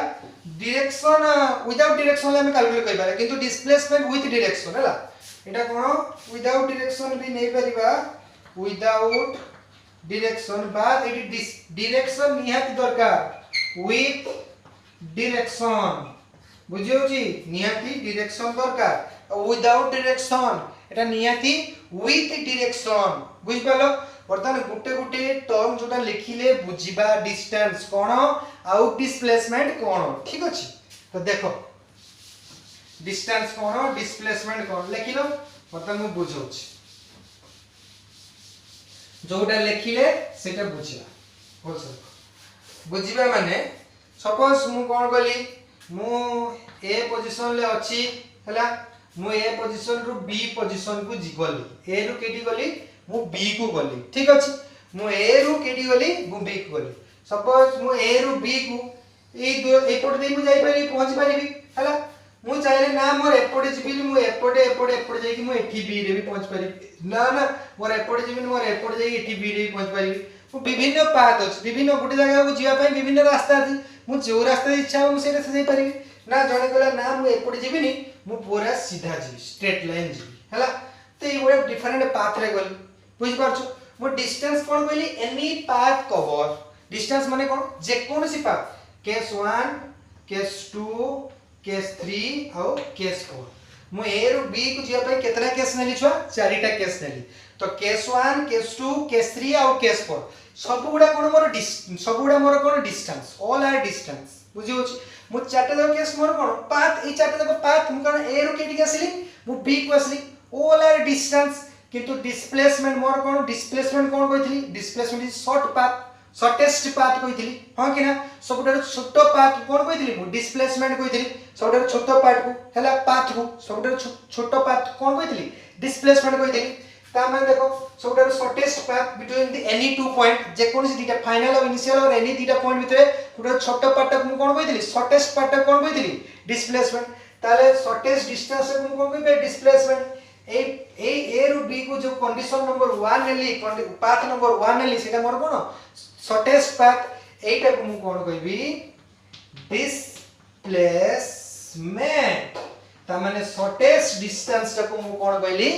डायरेक्शन विदाउट डायरेक्शन ले हम कैलकुलेट करि पारे, किंतु डिस्प्लेसमेंट विथ डायरेक्शन हैला। एटा कोन विदाउट डायरेक्शन भी नै परिबा, विदाउट डायरेक्शन बाद एटी डायरेक्शन निहाती दरकार, विथ डायरेक्शन बुझियो छी निहाती डायरेक्शन दरकार, विदाउट डायरेक्शन एटा निहाती विथ डायरेक्शन। बुझ पालो बर्तमान गुटे गुटे टर्म जोटा लिखिले बुझिबा, डिस्टेंस कोन आउ डिस्प्लेसमेंट कोन, ठीक अछि। तो देखो डिस्टेंस कोन डिस्प्लेसमेंट कोन लिखिलो, बर्तमान मु बुझौछि जोटा लिखिले सेटा बुझिबा। बोल सर बुझिबा माने सपोज मु कोन कली, मु ए पोजीशन ले अछि हैला, मु ए पोजीशन रु बी पोजीशन को गली, ए रु केटी गली मु बी को गली ठीक अछि मु ए रु केडी गली मु बी को गली सपोज मु ए रु बी को एपट दे मु जाई पारी पहुंच पारिबी हला मु चाहे ना मोर एपटे जिबिली मु एपटे जाई कि मु एठी बी रे भी पहुंच पारिबी ना ना मोर एपटे जिबिनी मोर एपटे जाई एठी बी रे भी पहुंच पारिबी मु विभिन्न पाथ अछि विभिन्न गोटे जगह को जिया पई विभिन्न रास्ता अछि मु जो रास्ता इच्छा हो मु से जाई पारिबी ना जने कहला ना मु एपटे जिबिनी मु पूरा सीधा जी स्ट्रेट लाइन जी हला तो ये बड़े डिफरेंट पाथ रे गल बुझ पारछु मु डिस्टेंस कोन कहली एनी पाथ कवर डिस्टेंस माने कोन जे कोन सी पाथ केस 1 केस 2 केस 3 और केस 4 मु ए रु बी को जिया पई केतना केस नेली छुआ चारिटा केस नेली तो केस 1 केस 2 केस 3 और केस 4 सब गुडा कोन मोर सब गुडा मोर कोन डिस्टेंस ऑल आर डिस्टेंस बुझि होछि मु चारटा जो केस मोर कोन पाथ ई चारटा जो पाथ मु कोन ए रु केटी आसली मु बी को आसली ऑल आर डिस्टेंस किंतु डिस्प्लेसमेंट मोर कोन डिस्प्लेसमेंट कोन कहितली displacement is short path shortest path कहितली हां कि ना सबटा छोटो पाथ कोन कहितली मु डिस्प्लेसमेंट कहितली सबटा छोटो पाथ को हैला पाथ को सबटा छोटो पाथ कोन कहितली डिस्प्लेसमेंट कहितली ता माने देखो सबटा shortest path between the any two point जे कोन सी दीटा फाइनल और इनिशियल और एनी दीटा पॉइंट भितरे गोटे छोटो पाथ मु कोन कहितली शॉर्टेस्ट पाथ कोन कहितली डिस्प्लेसमेंट ताले शॉर्टेस्ट डिस्टेंस मु कोन कहिबे डिस्प्लेसमेंट ए रु बी को जो कंडीशन नंबर 1 नेली पाथ नंबर 1 नेली सेटा मोर कोन शॉर्टेस्ट पाथ एटा को मु कोन कहबी डिस्प्लेसमेंट ता माने शॉर्टेस्ट डिस्टेंस ता को मु कोन कहली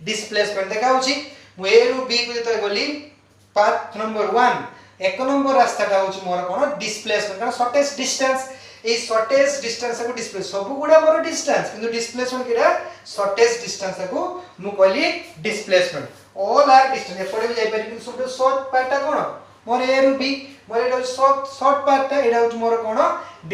डिस्प्लेसमेंट देखाउची मु ए रु बी को जतो गली पाथ नंबर 1 एक नंबर रास्ता ता होची मोर कोन डिस्प्लेसमेंट कारण शॉर्टेस्ट डिस्टेंस ए शॉर्टेस्ट डिस्टेंस को डिस्प्ले सब गुडा मोर डिस्टेंस किंतु डिस्प्लेसमेंट केरा शॉर्टेस्ट डिस्टेंस को मु कहली डिस्प्लेसमेंट ऑल आर डिस्टेंस एपडे भी जाई पारि किंतु सब शॉर्ट पार्ट कोन मोर ए रु be more Etah short part एटा होची मोर कोन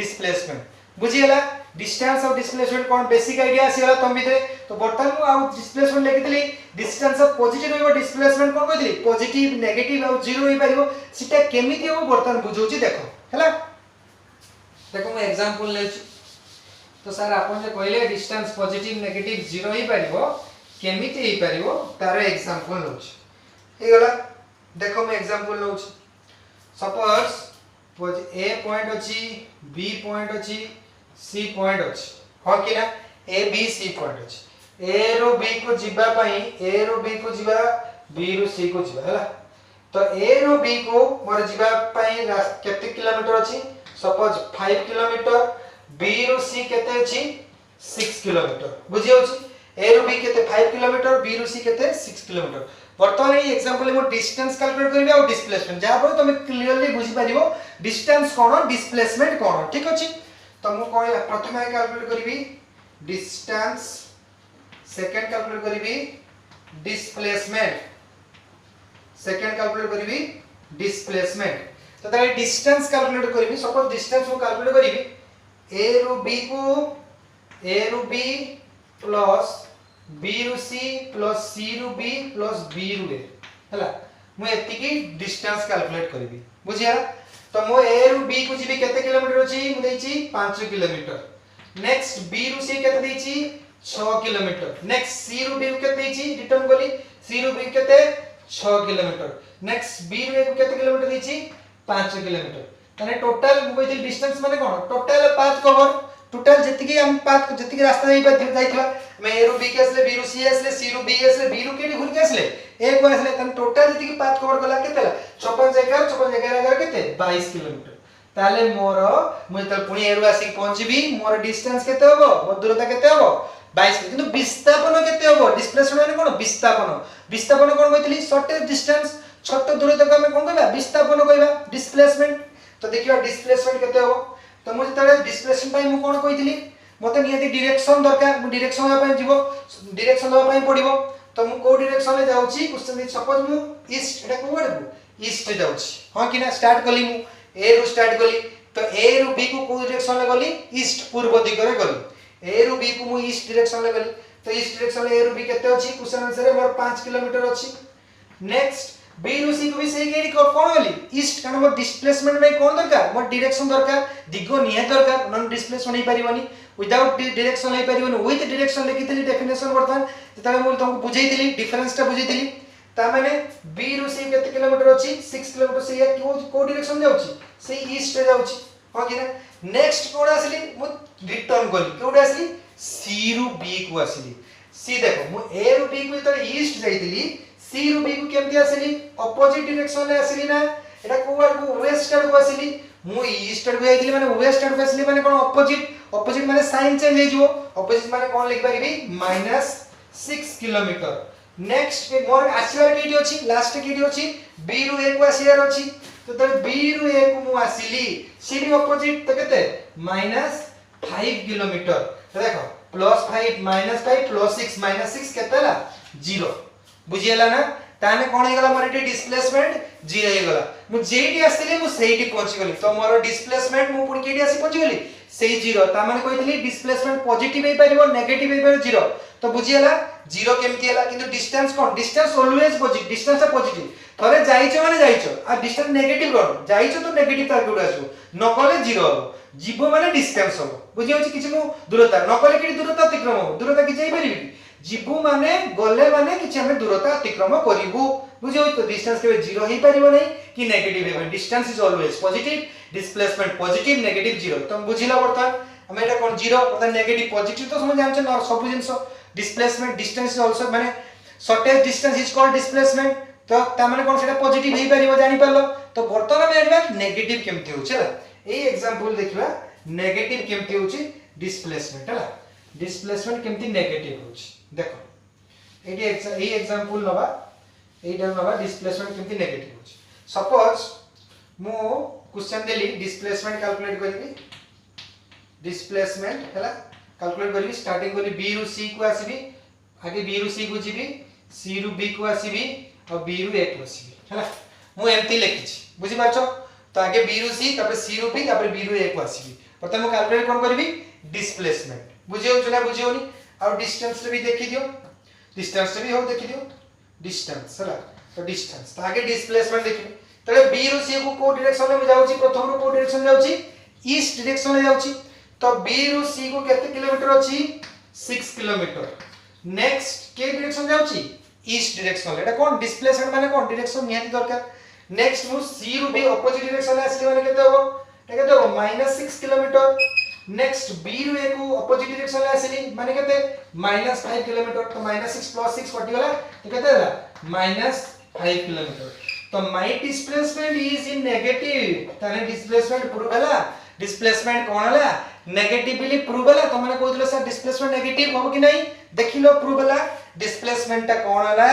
डिस्प्लेसमेंट बुझी गेला डिस्टेंस और डिस्प्लेसमेंट कोन बेसिक आईडिया आसी गेला तम भितरे तो बर्तमान मु आउ डिस्प्लेसमेंट लेखितली डिस्टेंस ऑफ पॉजिटिव होइबो डिस्प्लेसमेंट कोन कहतली पॉजिटिव नेगेटिव और जीरो होई परिबो सिटा केमिति हो बर्तमान बुझौची देखो हैला देखो मैं एग्जांपल ले तो सर आपन जे कहले डिस्टेंस पॉजिटिव नेगेटिव जीरो ही परिबो केमिति ही परिबो तार एग्जांपल लउछ हे गला देखो मैं एग्जांपल लउछ सपोज ए पॉइंट अछि बी पॉइंट अछि सी पॉइंट अछि हो कि ना ए बी सी पॉइंट अछि ए रो बी को जिबा पई ए रो बी को जिबा बी रो सी को जिबा हला तो ए रो बी को मोर जिबा पई केते किलोमीटर अछि सपोज 5 किलोमीटर बी रो सी केते अछि 6 किलोमीटर बुझियो अछि ए रो बी केते 5 किलोमीटर बी रो सी केते 6 किलोमीटर वर्तमान ए एग्जांपल मो डिस्टेंस कैलकुलेट करबे और डिस्प्लेसमेंट जहा पर तुम क्लियरली बुझी परिबो डिस्टेंस कोन डिस्प्लेसमेंट कोन ठीक अछि तो मु कोइ प्रथम कैलकुलेट करबी डिस्टेंस सेकंड कैलकुलेट करबी डिस्प्लेसमेंट सेकंड कैलकुलेट करबी डिस्प्लेसमेंट तो ताले डिस्टेंस कैलकुलेट करबी सपोज डिस्टेंस मु कैलकुलेट करबी ए रु बी प्लस बी रु सी प्लस सी रु बी प्लस बी रु ए हला मु एति की डिस्टेंस कैलकुलेट करबी बुझिया तो मो ए रु बी को जिबी केते किलोमीटर अछि मु देछि 5 किलोमीटर नेक्स्ट बी रु सी केते देछि 6 किलोमीटर नेक्स्ट सी रु बी केते देछि रिटर्न बोली सी रु बी केते 6 किलोमीटर नेक्स्ट बी रु ए को केते किलोमीटर देछि 5 किलोमीटर माने टोटल मु कहथि डिस्टेंस माने कोन टोटल पाथ कवर टोटल जति हम पाथ जति रास्ता जाइथवा मैं ए रु बी के असले बी रु सी असले सी रु बी असले बी रु केडी घुर के असले ए को असले तन टोटल जति पाथ कवर गला केतेला 56 11 केते 22 किलोमीटर ताले मोर मु त पुनी ए रु आसी पहुंचबी मोर डिस्टेंस केते होबो मोर दूरता केते होबो 22 किंतु विस्थापन केते होबो डिस्प्लेसमेंट माने कोन विस्थापन कोन कहतली शॉर्टेस्ट डिस्टेंस छोट दूरता को हम कोन कहबा विस्थापन कहबा डिस्प्लेसमेंट तो देखियो डिस्प्लेसमेंट केते होबो तो मु जतले डिस्प्लेसमेंट पई मु कोन कहितली मते नियति डायरेक्शन दरकार मु डायरेक्शन होबा पई जीवो डायरेक्शन होबा पई पडिबो तो मु को डायरेक्शन ले जाउची क्वेश्चन सपोज मु ईस्ट एटा को वड ईस्ट जाउची हां कि ना स्टार्ट कली मु ए रु स्टार्ट कली तो ए रु बी को डायरेक्शन ले गली ईस्ट पूर्व दिगरे गली ए रु बी को मु ईस्ट डायरेक्शन ले गली तो ईस्ट डायरेक्शन ले ए रु बी केते अछि क्वेश्चन आंसर मोर 5 किलोमीटर अछि नेक्स्ट बी रु सी को भी सही केडी कोन होली ईस्ट कारण मोर डिस्प्लेसमेंट में कोन दरकार मोर डायरेक्शन दरकार दिगो निहे दरकार नन डिस्प्लेसमेंट नहीं परिबनी विदाउट डायरेक्शन नहीं परिबनी विथ डायरेक्शन लिखितली डेफिनेशन वर्तमान जतले मु तुमको बुझैतली डिफरेंस ता बुझैतली ता माने बी रु सी केते किलोमीटर अछि 6 किलोमीटर से ये को डायरेक्शन जाउची से ईस्ट रे जाउची हो कि ना नेक्स्ट कोड आसली मु रिटर्न करी कोड आसली सी रु बी को आसली सी देखो मु ए रु बी को तो ईस्ट जाइतिली सी रु बी को केमती आसली अपोजिट डायरेक्शन रे आसली ना एटा कोड को वेस्ट आड़ को आसली मु ईस्ट आड़ को जाइतिली माने वेस्ट आड़ को आसली माने कोन अपोजिट माने साइन चेंज हे जो अपोजिट माने कोन लिख परिबी -6 किलोमीटर नेक्स्ट पे मोर आसीबार केडी अछि लास्ट केडी अछि बी रु ए को आसीबार अछि तो तब बी रु ए को मु आसीली सी रु अपोजिट तो केते -5 किलोमीटर तो देखो +5 -5 +6 -6 केते ला 0 बुझियला ना ताने कोन हे गला मोर एटी डिस्प्लेसमेंट 0 हे गला मु जेडी आसीली मु सेठी पहुंची गली तो मोर डिस्प्लेसमेंट मु पुनी केडी आसी पहुंची गली सेही 0 ता माने कहितली डिस्प्लेसमेंट पॉजिटिव हे परिबो नेगेटिव हे परिबो 0 तो बुझियला 0 केमती हला किंतु डिस्टेंस कोन डिस्टेंस ऑलवेज पॉजिटिव डिस्टेंस है पॉजिटिव थरे जाइछो माने जाइछो आ डिस्टेंस नेगेटिव कोन जाइछो तो नेगेटिव टार्गेट आसो न कले 0 हो जीवो माने डिस्टेंस हो बुझि होछि किछि मु दूरता न कले कि दूरता अतिक्रम हो दूरता कि जाई परिबी जीवो माने गले माने किछि हमें दूरता अतिक्रम करिवु बुझि होछि तो डिस्टेंस के 0 ही परिबो नै कि नेगेटिव हे distance is always positive displacement positive negative 0 तुम बुझिला बर्तन हमें एटा कोन 0 अर्थात नेगेटिव पॉजिटिव तो समझ जानछ न सब जिंस डिस्प्लेसमेंट डिस्टेंस इज आल्सो माने shortest distance is called displacement तो ता माने कोन सेटा पॉजिटिव हे परिबो जानि परलो तो बर्तन में जानबा नेगेटिव केमती होछ हला ए एग्जांपल देखिबा नेगेटिव केमती होछि डिस्प्लेसमेंट हला डिस्प्लेसमेंट केमती नेगेटिव होछि देखो एडी ए एग्जांपल नबा एटा नबा डिस्प्लेसमेंट केमती नेगेटिव होछि सपोज मु क्वेश्चन देली डिस्प्लेसमेंट कैलकुलेट करबी डिस्प्लेसमेंट हला कैलकुलेट करबी स्टार्टिंग करबी बी रु सी को आसीबी आगे बी रु सी को जीबी सी रु बी को आसीबी और बी रु ए को आसीबी हला मु एमती लिखिछि बुझि पाछो तो आगे बी रु सी तापर सी रु बी तापर बी रु ए को आसीबी प्रथम मु कैलकुलेट कोन करबी डिस्प्लेसमेंट बुझियो चला बुझियोनी और डिस्टेंस भी देखि दियो डिस्टेंस भी हो देखि दियो डिस्टेंस हला तो डिस्टेंस तो आगे डिस्प्लेसमेंट देखिबी तले बी रु सी को को डायरेक्शन में जाउची प्रथम रो को डायरेक्शन जाउची ईस्ट डायरेक्शन में जाउची तो बी रु सी को केते किलोमीटर अछि 6 किलोमीटर नेक्स्ट के डायरेक्शन जाउची ईस्ट डायरेक्शन एटा कोन डिस्प्लेसमेंट माने कोन डायरेक्शन निहाती दरकार नेक्स्ट मु सी रु बी ऑपोजिट डायरेक्शन आसी माने केते हो एटा केते हो -6 किलोमीटर नेक्स्ट बी रु ए को ऑपोजिट डायरेक्शन आसीली माने केते -5 किलोमीटर तो -6 + 6 कटि गला तो केते होला -5 किलोमीटर तो my displacement is in negative ताने डिस्प्लेसमेंट प्रूव हला डिस्प्लेसमेंट कोन हला नेगेटिवली प्रूव हला तो माने कहथले सर डिस्प्लेसमेंट नेगेटिव हो कि नहीं देखिलो प्रूव हला डिस्प्लेसमेंट ता कोन हला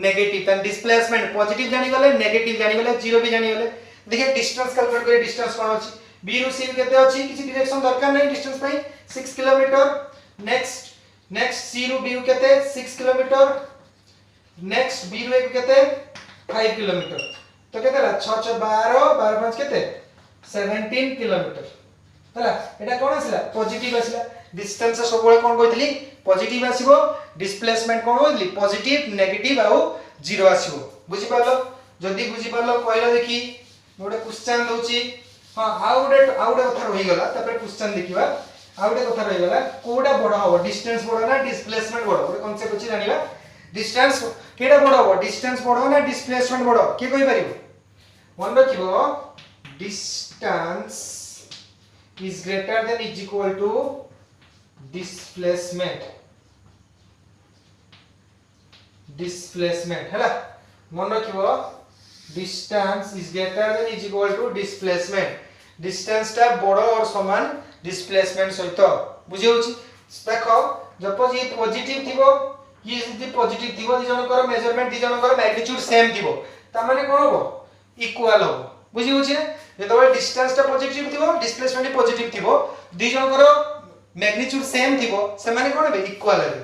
नेगेटिव तन डिस्प्लेसमेंट पॉजिटिव जानि गले नेगेटिव जानि गले 0 भी जानि गले देखिए डिस्टेंस कैलकुलेट करे डिस्टेंस कोन अछि बी रु सी केते अछि किछि डायरेक्शन दरकार नहीं डिस्टेंस पई 6 किलोमीटर नेक्स्ट सी रु बी केते 6 किलोमीटर नेक्स्ट बी रु ए केते 5 किलोमीटर तो केते ला 6 6 12 12 5 केते 17 किलोमीटर हला एटा कोन आसिला पॉजिटिव आसिला डिस्टेंस सब बळे कोन कहितली पॉजिटिव आसीबो डिस्प्लेसमेंट कोन होइतली पॉजिटिव नेगेटिव आउ 0 आसीबो बुझि पालो जदी बुझि पालो कहलो देखि मोडे क्वेश्चन दोची हां आउडे कथा रहि गला तापर क्वेश्चन देखिबा आउडे कथा रहि गला कोडा बडा हो डिस्टेंस बडा ना डिस्प्लेसमेंट बडा ओटे कांसेप्ट अछि जानिबा डिस्टेंस केडा बडा हो डिस्टेंस बडा ना डिस्प्लेसमेंट बडा के कहि परिबो मन रखिबो distance is greater than is equal to displacement हैला मन रखिबो distance is greater than is equal to displacement distance ता बड़ और समान डिस्प्लेसमेंट सहित बुझि होछि देखो सपोज ये पॉजिटिव थिबो ये यदि पॉजिटिव थिबो दि जनकर मेजरमेंट दि जनकर मैग्नीट्यूड सेम थिबो ता माने कोन होबो इक्वल होबो बुझि होछि ना जेतबे डिस्टेंस ता पॉजिटिव थिबो डिस्प्लेसमेंट पॉजिटिव थिबो दि जनकर मैग्नीट्यूड सेम थिबो से माने कोन हेबे इक्वल हेबे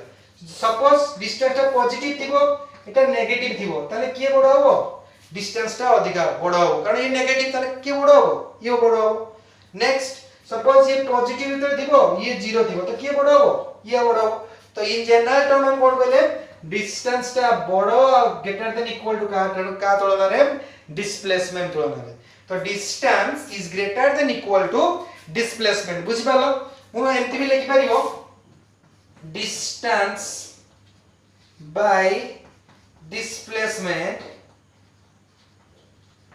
सपोज डिस्टेंस ता पॉजिटिव थिबो एटा नेगेटिव थिबो ताले के बड होबो डिस्टेंस ता अधिक बड होबो कारण ये नेगेटिव ताले के बड होबो ये बड होबो नेक्स्ट सपोज ये पॉजिटिव इधर थिबो ये 0 थिबो तो के बड होबो ये बड होबो तो इन जनरल टर्म हम कोन कहले डिस्टेंस ता बड ग्रेटर देन इक्वल टू का तुलना रे डिस्प्लेसमेंट तुलना रे तो distance is greater than equal to displacement बुझि पालो मु एमती भी लिखि परिबो distance by displacement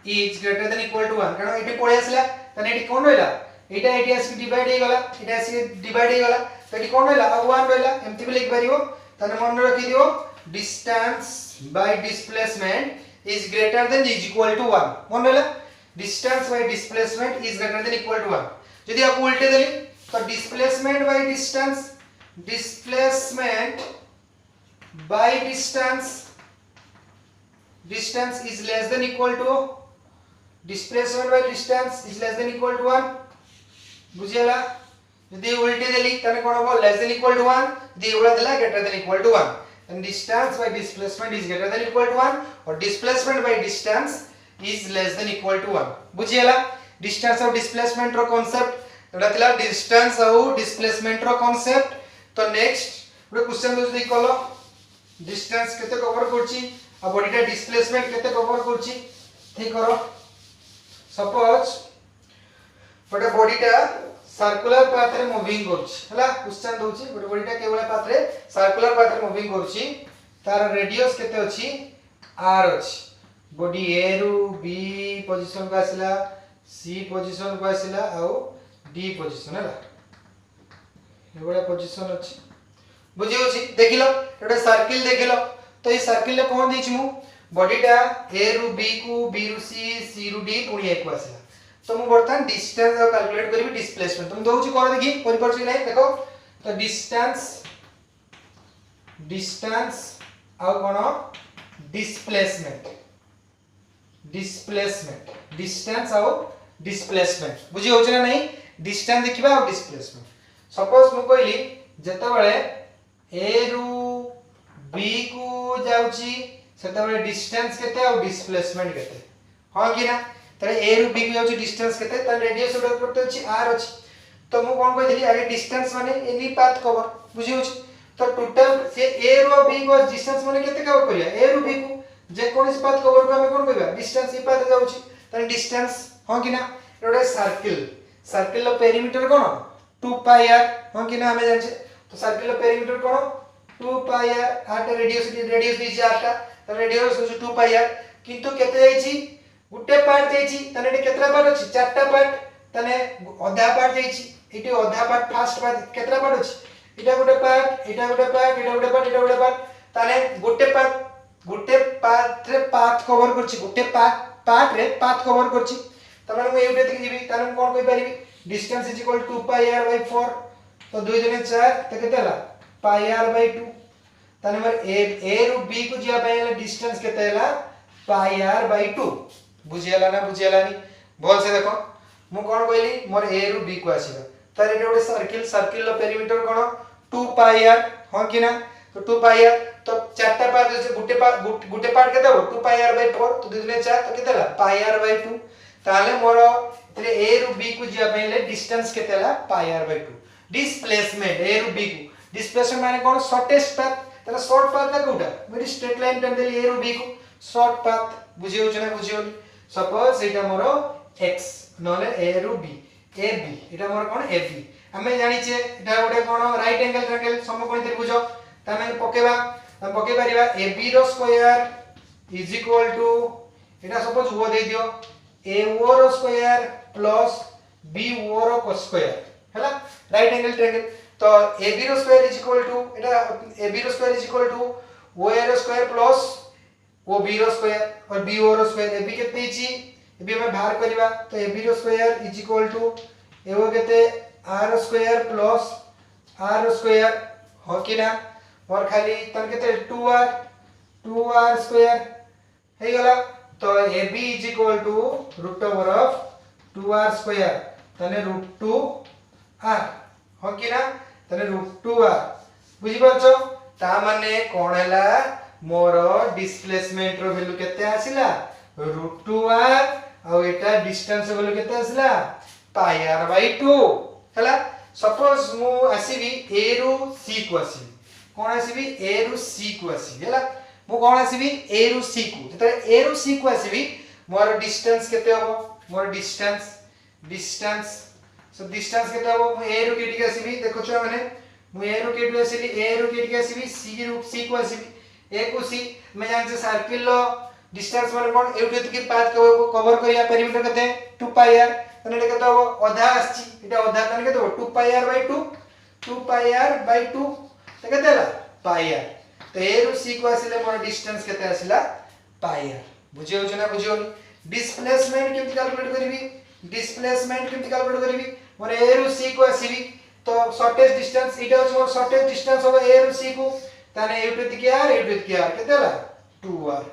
is greater than equal to 1 कारण एटी पळे आसला तने एटी कोन रहला एटा एटी आसी डिवाइड हे गला एटा आसी डिवाइड हे गला तो एटी कोन रहला अब 1 रहला एमती भी लिख परियो तने मन रखि दियो distance by displacement is greater than is equal to 1 मन रहला distance by displacement is greater than equal to 1 यदि आप उल्टे देली तो डिस्प्लेसमेंट बाय डिस्टेंस distance is less than equal to displacement by distance is less than equal to 1 बुझियला यदि उल्टे देली तने कोन हो less than equal to 1 यदि उल्टा देला greater than equal to 1 then distance by displacement is greater than equal to 1 और displacement by distance is less than equal to 1 बुझियला distance और displacement रो concept एटा थिला distance और displacement रो कांसेप्ट तो next ଗୋଟେ question दोस्त देखलो डिस्टेंस केते कवर करछि आ बॉडीटा डिस्प्लेसमेंट केते कवर करछि ठीक करो सपोज बडे बॉडीटा सर्कुलर पाथ रे मूविंग करछि हला क्वेश्चन दोछि बडे बॉडीटा केवल पाथ रे सर्कुलर पाथ रे मूविंग करछि तार रेडियस केते अछि r अछि बॉडी a रु b पोजीशन को आसिला c पोजीशन को आसिला आ d पोजीशन हला एबडा पोजीशन अछि बुझियो छी देखिलो एटा सर्किल देखिलो तो ये सर्किल ले कोन दिछि मु बॉडीटा a रु b को b रु c रु d पुणी a को आसिला तो मु बर्तन डिस्टेंस कैलकुलेट करबी डिस्प्लेसमेंट तुम दोछि कोन देखि परि परछि नै देखो तो डिस्टेंस आ कोन डिस्प्लेसमेंट डिस्टेंस आ डिस्प्लेसमेंट बुझियो छी ना नै डिस्टेंस देखिबा आ डिस्प्लेसमेंट सपोज मु कहली जते बेले a रु b को जाउची सेता बेले डिस्टेंस केते आ डिस्प्लेसमेंट केते हां कि ना तरे a रु b को जाउची डिस्टेंस केते त रेडियस उडा करते अछि r अछि तो मु कोन कहली आगे डिस्टेंस माने एनी पाथ कवर बुझियो छी तो टोटल से a रु b को डिस्टेंस माने केते कवर करिया a रु b को जे कोनस पाथ कवर को हम कोन कहबा डिस्टेंस ई पाथ जाउची त डिस्टेंस हां कि ना एटा सर्किल लो पेरीमीटर कोन 2 पाई r हां कि ना हमें जान तो सर्कुलर पेरीमीटर कोन 2 पाई r आटा रेडियस दीची आटा त रेडियस होछ 2 पाई r किंतु केते जाईची गुटे पार्ट जाईची तने केतरा पार्ट अछि चारटा पार्ट तने आधा पार्ट जाईची इटी आधा पार्ट फर्स्ट पार्ट केतरा पार्ट अछि इटा गुटे पार्ट इटा गुटे पार्ट इटा गुटे पार्ट इटा गुटे पार्ट तने गुटे पार्ट रे पाथ कवर करछि गुटे पार्ट रे पाथ कवर करछि तने मु एउटे देखि जिबी तने कोन कहि परिबी distance is equal 2 pi r by 4 तो 2 जने 4 त केतेला पाई r by 2 तने मर a रु b को जिया पाइला डिस्टेंस केतेला पाई r by 2 बुझियाला ना बुझियाला नी बोल से देखो मु कोन कहली मोर a रु b को आसीबा तार एटा गोटे सर्किल लो पेरीमीटर कोन 2 पाई r हां कि ना तो 2 पाई r तो चारटा पार्ट जे गुटे पार्ट केते हो 2 पाई r by 4 तो 2 जने 4 तो केतेला पाई r by 2 ताले मोर इतरे a रु b को जिया पाइले डिस्टेंस केतेला pi r by 2 displacement a रु b को डिस्प्लेसमेंट माने कोन शॉर्टेस्ट पाथ तने शॉर्ट पाथ का कोटा मेरी स्ट्रेट लाइन टेन देली a रु b को शॉर्ट पाथ बुझियो छ ना बुझियो सपोज एटा मोर x नले a रु b ab एटा मोर कोन ab हमें जानि छे एटा गोटे कोन राइट एंगल ट्रायंगल समकोण त्रिभुज तमे पकेबा हम पके परिबा ab रो स्क्वायर इज इक्वल टू एटा सपोज वो दे दियो a o रो स्क्वायर प्लस b o रो को स्क्वायर हैला राइट एंगल ट्रायंगल तो ab रो स्क्वायर इज इक्वल टू एटा ab रो square is equal to o a रो स्क्वायर प्लस o b रो स्क्वायर और b o रो स्क्वायर ab केते छी ab हम बाहर करबा तो ab रो square is equal to a o केते r रो स्क्वायर प्लस r रो स्क्वायर हो कि ना और खाली तन केते 2r स्क्वायर हे गला तो ab is equal to root over of 2r square तने √2r हो कि ना तने √2r बुझी परछो ता माने कोन हैला मोर डिस्प्लेसमेंट रो वैल्यू केते आसिला √2r आ एटा डिस्टेंस वैल्यू केते आसिला पाई r by 2 हैला सपोज मु आसीबी a रु c को आसीबी कोन आसीबी a रु c को आसीबी हैला मु कोन आसीबी a रु c को जते a रु c को आसीबी मोर डिस्टेंस केते हो मोर डिस्टेंस सो डिस्टेंस केते हो मु a रु केटी आसीबी देखो छ माने मु a रु केटी आसीबी a रु केटी आसीबी c को आसीबी ए को सी मैं जान से सर्किल लो डिस्टेंस माने कोन एउटे की पाथ कवर करिया पेरीमीटर कते 2 पाई आर तने केते हो आधा आछि एटा आधा तने केते हो 2 pi R by 2 2 pi R by 2 त केते ला पाई आर तो ए रु सी को आसिले मोर डिस्टेंस केते आसिला पाई आर बुझियो छ ना बुझियो डिस्प्लेसमेंट केमति कैलकुलेट करबी डिस्प्लेसमेंट केमति कैलकुलेट करबी मोर ए रु सी को आसीबी तो शॉर्टेस्ट डिस्टेंस इटा हो मोर शॉर्टेस्ट डिस्टेंस हो ए रु सी को तने ए टू द आर केते ला 2 आर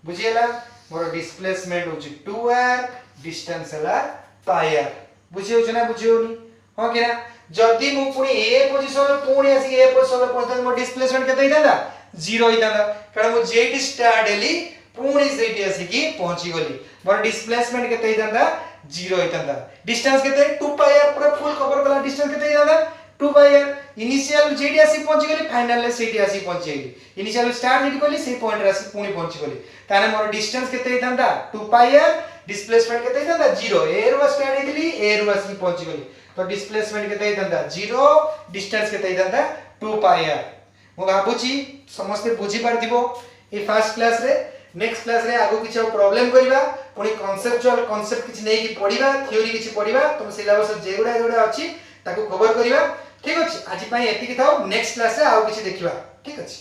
बुझियला मोर डिस्प्लेसमेंट हो 2 आर डिस्टेंस हला पाई आर बुझियो छ ना बुझियोनी हो कि ना जदी मु पुनी ए पोजीशन रे पुनी आसी ए पोजीशन रे पहुंचता मोर डिस्प्लेसमेंट केते हितांदा 0 हितांदा कारण मु जेटी स्टार्ट हेली पुनी सेठी आसी की पहुंची गली मोर डिस्प्लेसमेंट केते हितांदा 0 हितांदा डिस्टेंस केते 2 पाई आर पूरा फुल कवर कला डिस्टेंस केते हितांदा 2 पाई आर इनिशियल जेडी आसी पहुंची गली फाइनल ले सेठी आसी पहुंची गली इनिशियल स्टार्ट जेडी कोली से पॉइंट रे आसी पुनी पहुंची गली ताने मोर डिस्टेंस केते हितांदा 2 पाई आर डिस्प्लेसमेंट केते हितांदा 0 ए रो स्टार्ट हेली ए रो आसी पहुंची गली तो डिस्प्लेसमेंट केते हितांदा 0 डिस्टेंस केते हितांदा 2 पाई आर मु भाबुची समस्त बुझी पारथिबो ए फर्स्ट क्लास रे नेक्स्ट क्लास रे आगो किछ प्रॉब्लम करिवा पुनी कांसेप्चुअल कांसेप्ट किछ नै कि पढिबा थ्योरी किछ पढिबा तुम सिलेबस जेगुडा अछि ताको कवर करिवा ठीक अछि आज पई एति कि थाओ नेक्स्ट क्लास रे आगो किछ देखिबा ठीक अछि।